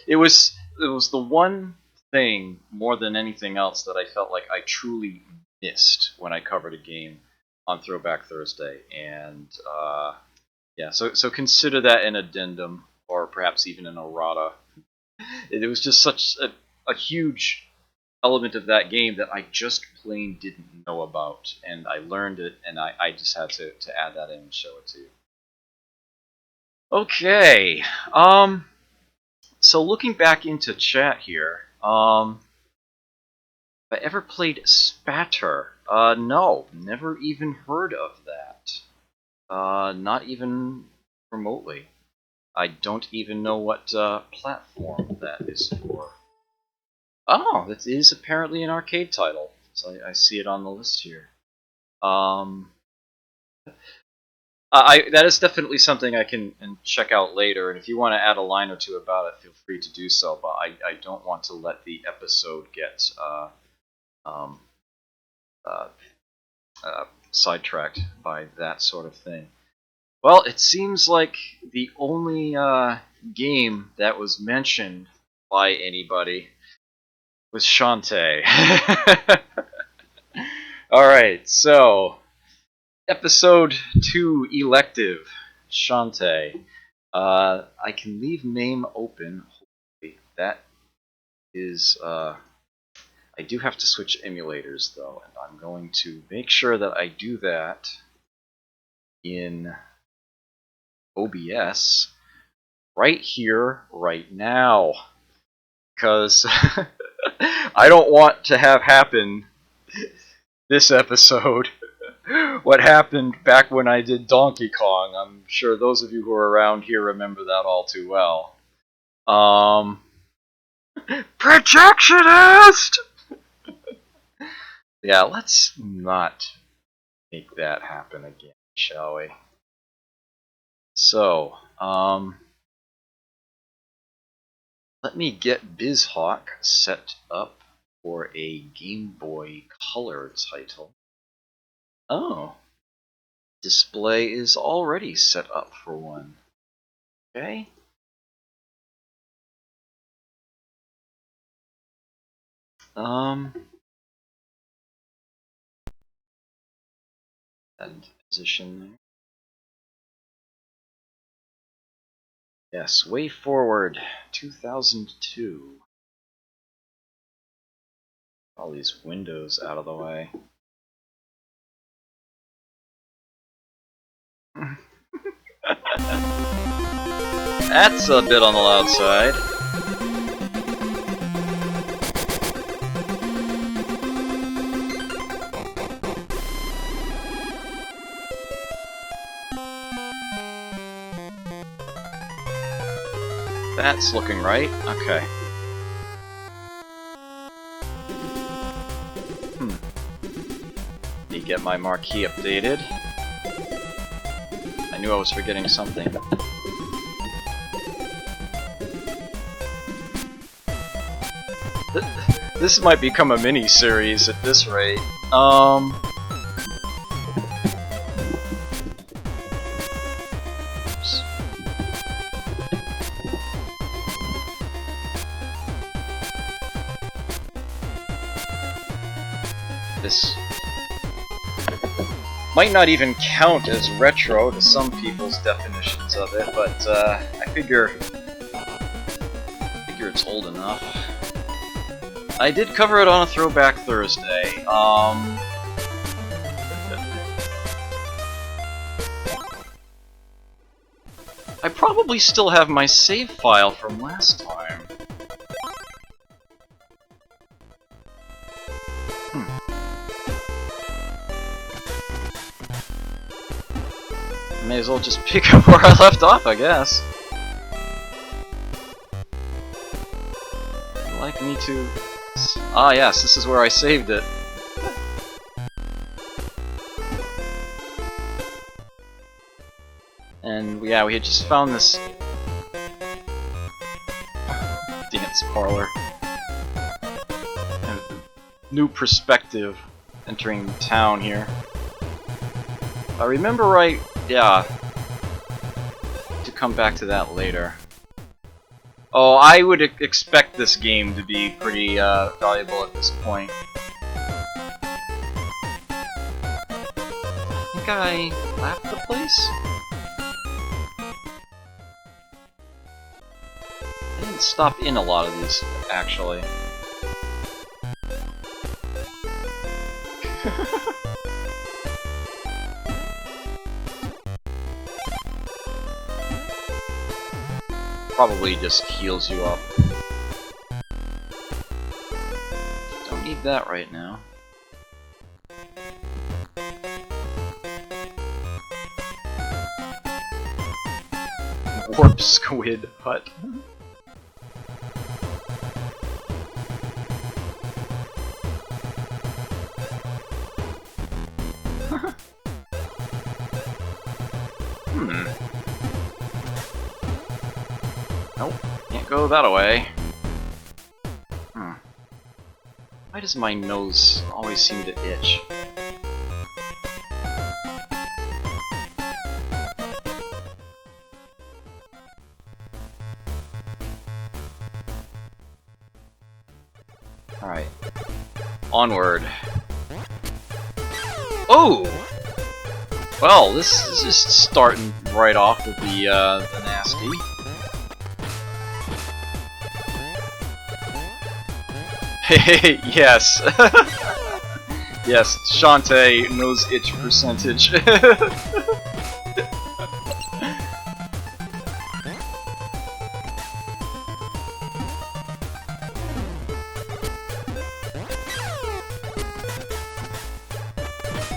It was the one thing more than anything else that I felt like I truly missed when I covered a game on Throwback Thursday, and yeah, so consider that an addendum, or perhaps even an errata. It was just such a huge element of that game that I just plain didn't know about, and I learned it, and I just had to add that in and show it to you. Okay, so looking back into chat here, have I ever played Spatter? No, never even heard of that. Not even remotely. I don't even know what platform that is for. Oh, that is apparently an arcade title. So I see it on the list here. That is definitely something I can check out later, and if you want to add a line or two about it, feel free to do so, but I don't want to let the episode get sidetracked by that sort of thing. Well, it seems like the only game that was mentioned by anybody was Shantae. Alright, so Episode 2 Elective, Shantae. I can leave MAME open, hopefully. That is, I do have to switch emulators though, and I'm going to make sure that I do that in OBS right here, right now. Because I don't want to have happen this episode what happened back when I did Donkey Kong. I'm sure those of you who are around here remember that all too well. Projectionist! Yeah, let's not make that happen again, shall we? So, let me get BizHawk set up for a Game Boy Color title. Oh, display is already set up for one. Okay. And position there. Yes, way forward, 2002. All these windows out of the way. That's a bit on the loud side. That's looking right. Okay. Let me get my marquee updated. I knew I was forgetting something. This might become a mini-series at this rate. Oops. This might not even count as retro to some people's definitions of it, but I figure it's old enough. I did cover it on a Throwback Thursday. I probably still have my save file from last time. May as well just pick up where I left off, I guess. Would you like me to... Ah yes, this is where I saved it. And yeah, we had just found this dance parlor. And new perspective entering town here. If I remember right, yeah. To come back to that later. Oh, I would expect this game to be pretty valuable at this point. I think I left the place? I didn't stop in a lot of these, actually. Probably just heals you up. Don't need that right now. Warp Squid Hut. Nope, can't go that way. Why does my nose always seem to itch? Alright. Onward. Oh! Well, this is just starting right off with the nasty. Hey, yes. Yes, Shantae nose itch percentage.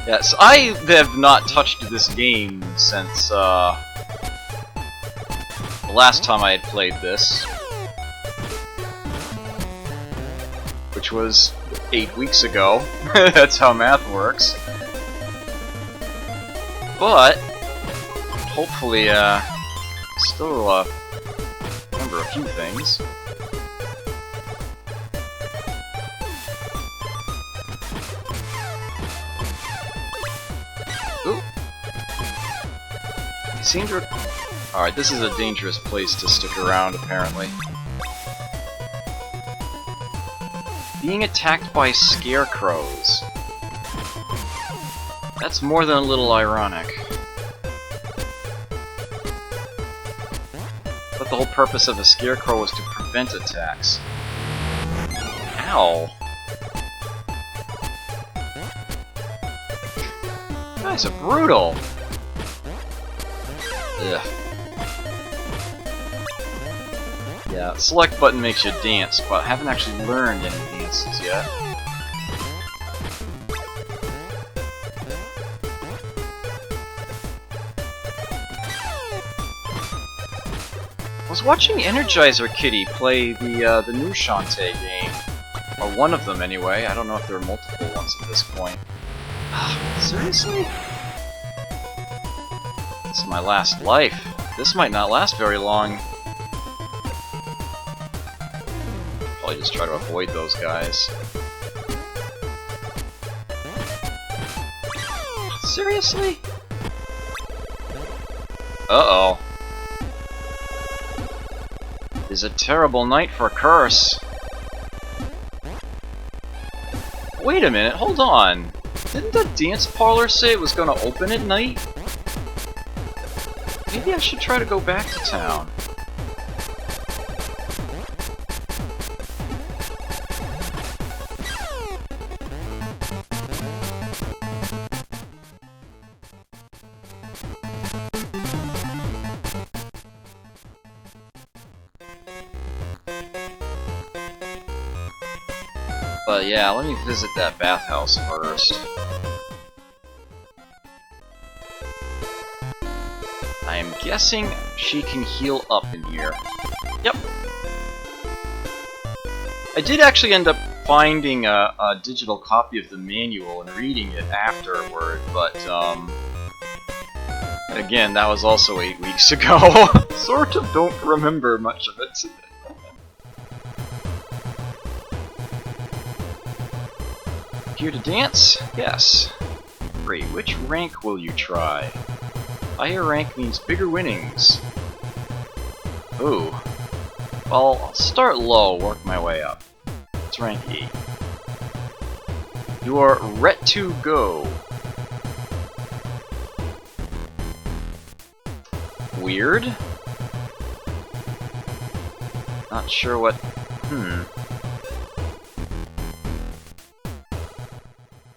Yes, I have not touched this game since the last time I had played this, which was 8 weeks ago. That's how math works. But hopefully, still, remember a few things. Ooh. You seem to... Alright, this is a dangerous place to stick around, apparently. Being attacked by scarecrows. That's more than a little ironic. But the whole purpose of a scarecrow was to prevent attacks. Ow! You guys are brutal! Ugh. Yeah, select button makes you dance, but I haven't actually learned any dances yet. I was watching Energizer Kitty play the new Shantae game. Or one of them anyway, I don't know if there are multiple ones at this point. Seriously? This is my last life. This might not last very long. Probably just try to avoid those guys. Seriously? Uh-oh. It is a terrible night for a curse. Wait a minute, hold on. Didn't the dance parlor say it was gonna open at night? Maybe I should try to go back to town. But yeah, let me visit that bathhouse first. I am guessing she can heal up in here. Yep. I did actually end up finding a digital copy of the manual and reading it afterward, but again, that was also 8 weeks ago. Sort of don't remember much of it. Here to dance? Yes. Great, which rank will you try? Higher rank means bigger winnings. Ooh. Well, I'll start low, work my way up. It's rank E. You are Ret2Go. Weird. Not sure what...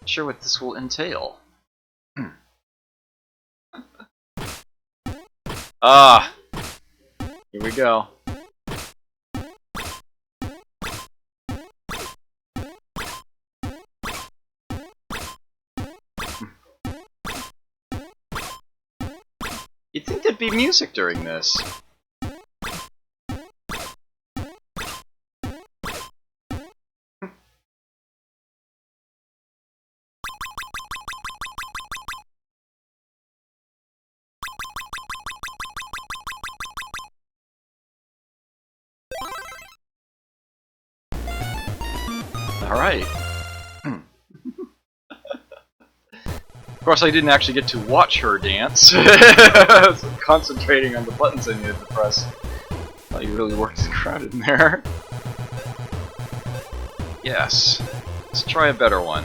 Sure what this will entail. Ah! Here we go. You'd think there'd be music during this. Alright. Of course, I didn't actually get to watch her dance. So I'm concentrating on the buttons I needed to press. Thought you really worked the crowd in there. Yes. Let's try a better one.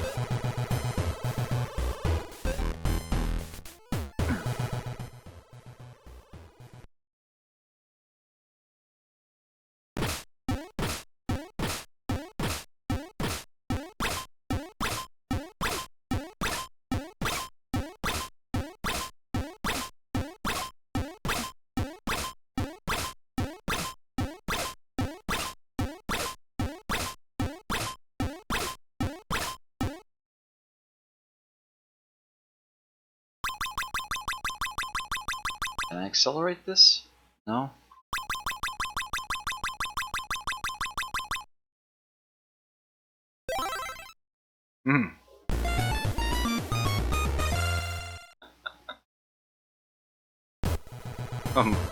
Can I accelerate this? No?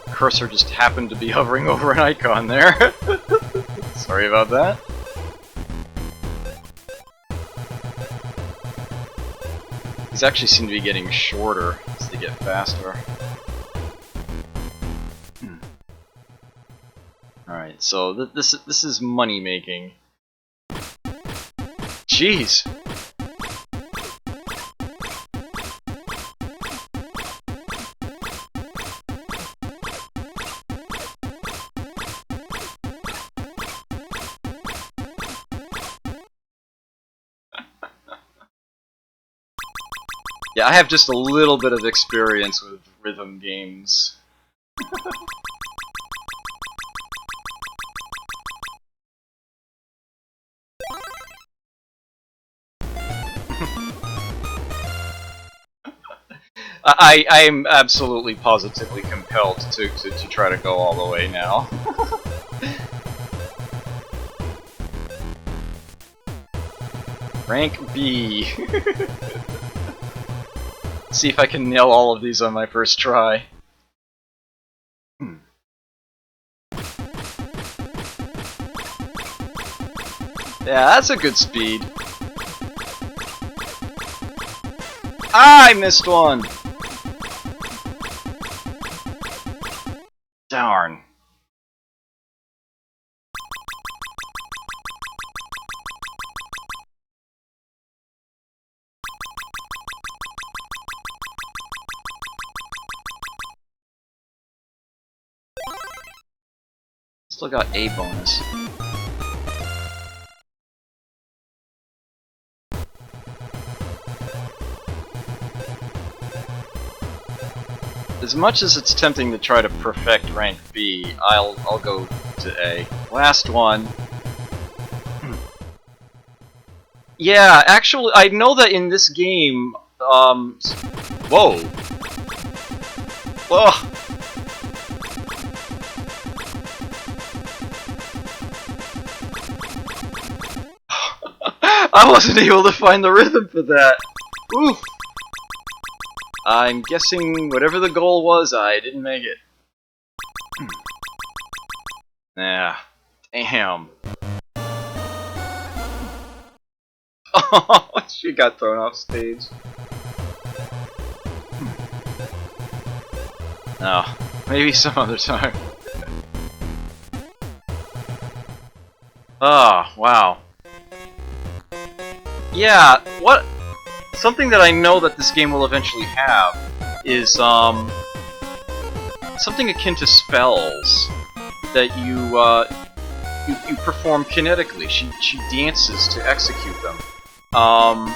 Cursor just happened to be hovering over an icon there. Sorry about that. These actually seem to be getting shorter as they get faster. Alright, so this is money making. Jeez! Yeah, I have just a little bit of experience with rhythm games. I'm absolutely positively compelled to try to go all the way now. Rank B. See if I can nail all of these on my first try. Yeah, that's a good speed. Ah, I missed one! Darn. Still got a bonus. As much as it's tempting to try to perfect rank B, I'll go to A. Last one. Yeah, actually, I know that in this game, whoa. Whoa. I wasn't able to find the rhythm for that. Oof. I'm guessing whatever the goal was, I didn't make it. Yeah. Damn. Oh, she got thrown off stage. No, maybe some other time. Oh, wow. Yeah, what? Something that I know that this game will eventually have is something akin to spells that you perform kinetically. She dances to execute them.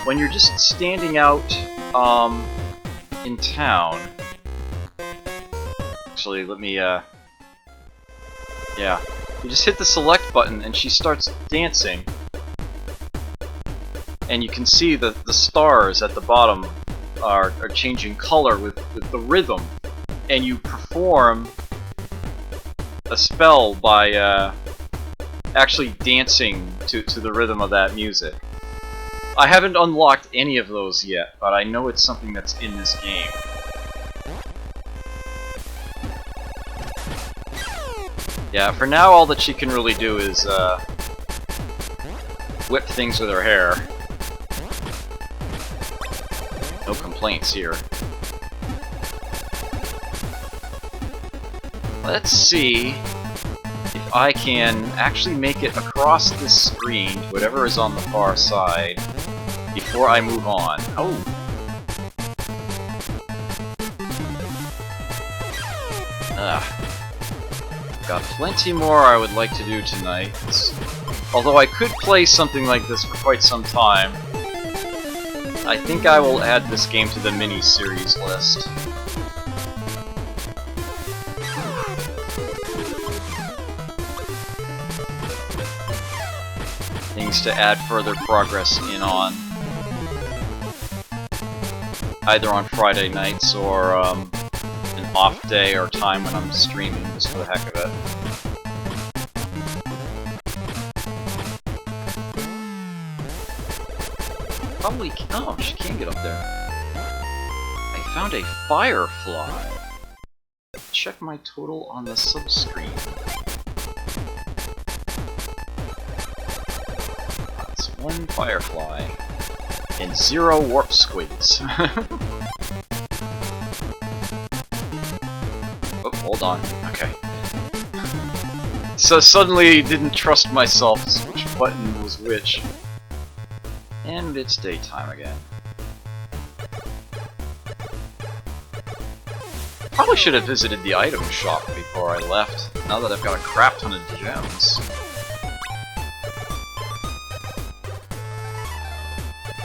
When you're just standing out in town. Actually, let me yeah. You just hit the select button and she starts dancing. And you can see that the stars at the bottom are changing color with the rhythm. And you perform a spell by actually dancing to the rhythm of that music. I haven't unlocked any of those yet, but I know it's something that's in this game. Yeah, for now all that she can really do is whip things with her hair. No complaints here. Let's see if I can actually make it across this screen to whatever is on the far side before I move on. Oh! Got plenty more I would like to do tonight. Although I could play something like this for quite some time. I think I will add this game to the mini-series list. Things to add further progress in on. Either on Friday nights or an off day or time when I'm streaming just for the heck of it. Probably. Oh, she can't get up there. I found a firefly. check my total on the subscreen. That's 1 Firefly and 0 Warp Squids. Oh, hold on. Okay. So suddenly didn't trust myself which button was which. And it's daytime again. Probably should have visited the item shop before I left, now that I've got a crap ton of gems.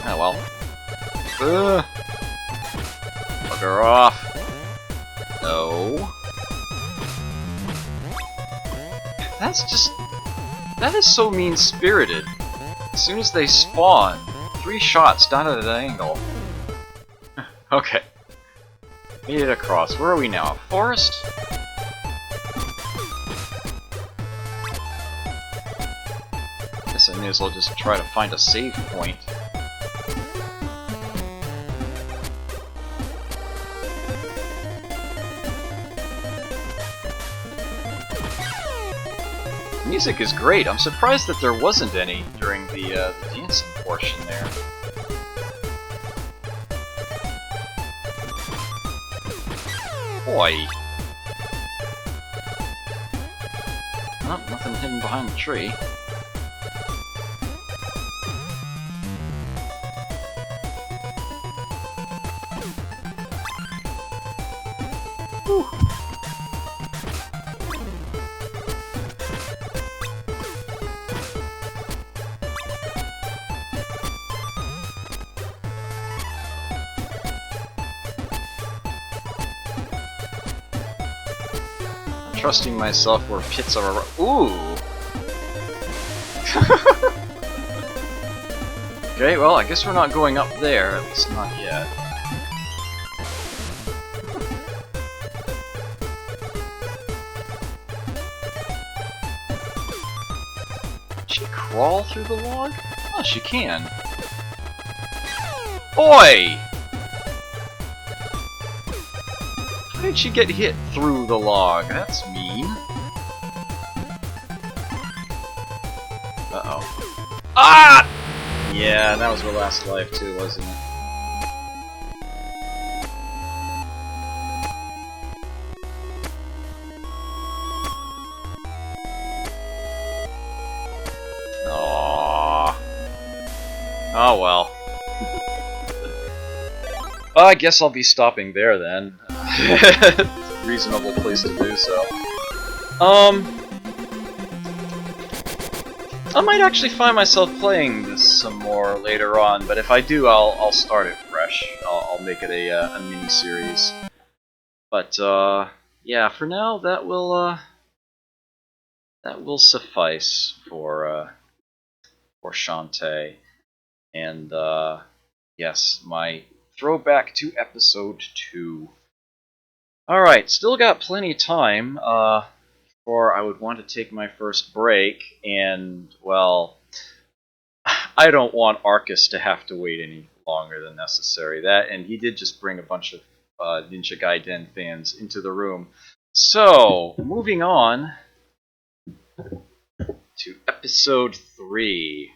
Oh well. Bugger off. No. That is so mean-spirited. As soon as they spawn, 3 shots down at an angle. Okay. Made it across. Where are we now? A forest? Guess I may as well just try to find a save point. The music is great. I'm surprised that there wasn't any during the dancing portion there. Boy. Oh, nothing hidden behind the tree. Whew. Trusting myself where pits are. Ooh! Okay, well, I guess we're not going up there, at least not yet. Can she crawl through the log? Oh, she can. Boy! How did she get hit through the log? That's mean. Uh-oh. Ah! Yeah, that was her last life too, wasn't it? Aww. Oh well. I guess I'll be stopping there then. Reasonable place to do so. I might actually find myself playing this some more later on, but if I do, I'll start it fresh. I'll make it a mini-series. But, yeah, for now, that will suffice for Shantae. And, yes, my throwback to episode 2. Alright, still got plenty of time, before I would want to take my first break, and, well, I don't want Arcus to have to wait any longer than necessary. That, and he did just bring a bunch of Ninja Gaiden fans into the room. So, moving on to episode 3.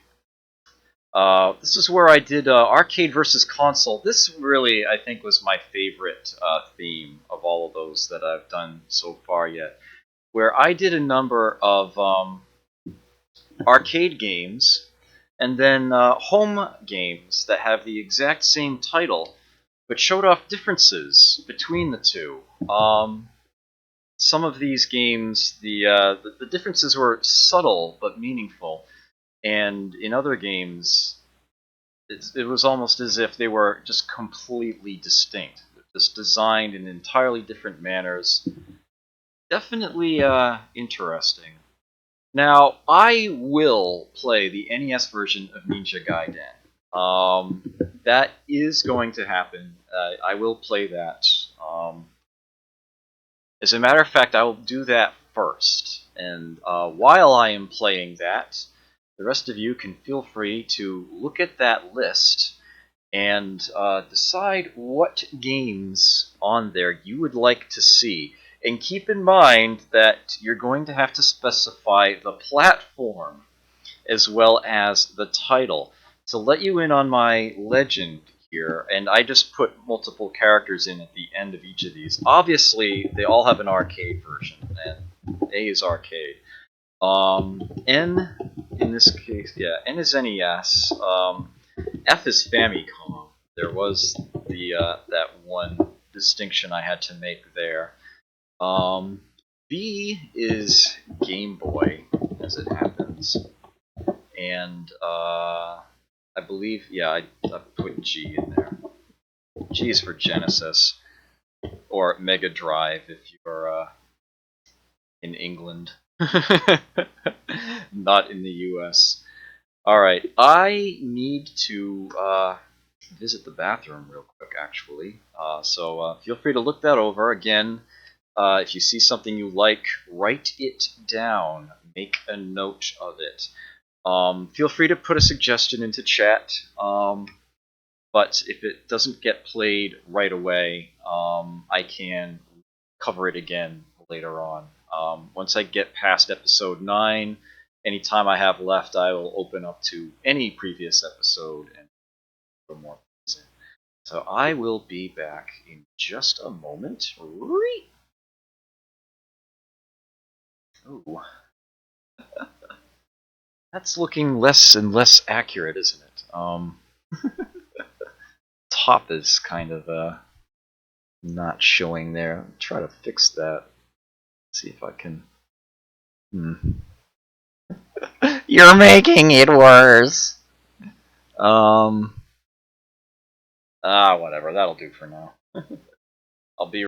This is where I did arcade versus console. This really, I think, was my favorite theme of all of those that I've done so far yet. Where I did a number of arcade games and then home games that have the exact same title, but showed off differences between the two. Some of these games, the differences were subtle but meaningful, and in other games, it was almost as if they were just completely distinct, just designed in entirely different manners. Definitely interesting. Now, I will play the NES version of Ninja Gaiden. That is going to happen. I will play that. As a matter of fact, I will do that first. And while I am playing that, the rest of you can feel free to look at that list and decide what games on there you would like to see. And keep in mind that you're going to have to specify the platform as well as the title. To let you in on my legend here, and I just put multiple characters in at the end of each of these. Obviously, they all have an arcade version, and A is arcade. N, in this case, yeah, N is NES. F is Famicom. There was the that one distinction I had to make there. B is Game Boy, as it happens, and I believe, yeah, I put G in there. G is for Genesis or Mega Drive if you're in England, not in the U.S. All right, I need to visit the bathroom real quick, actually. So feel free to look that over again. If you see something you like, write it down. Make a note of it. Feel free to put a suggestion into chat. But if it doesn't get played right away, I can cover it again later on. Once I get past episode 9, any time I have left, I will open up to any previous episode and put more things in. So I will be back in just a moment. Ooh. That's looking less and less accurate, isn't it? Top is kind of not showing there. I'll try to fix that. See if I can. You're making it worse. Whatever. That'll do for now. I'll be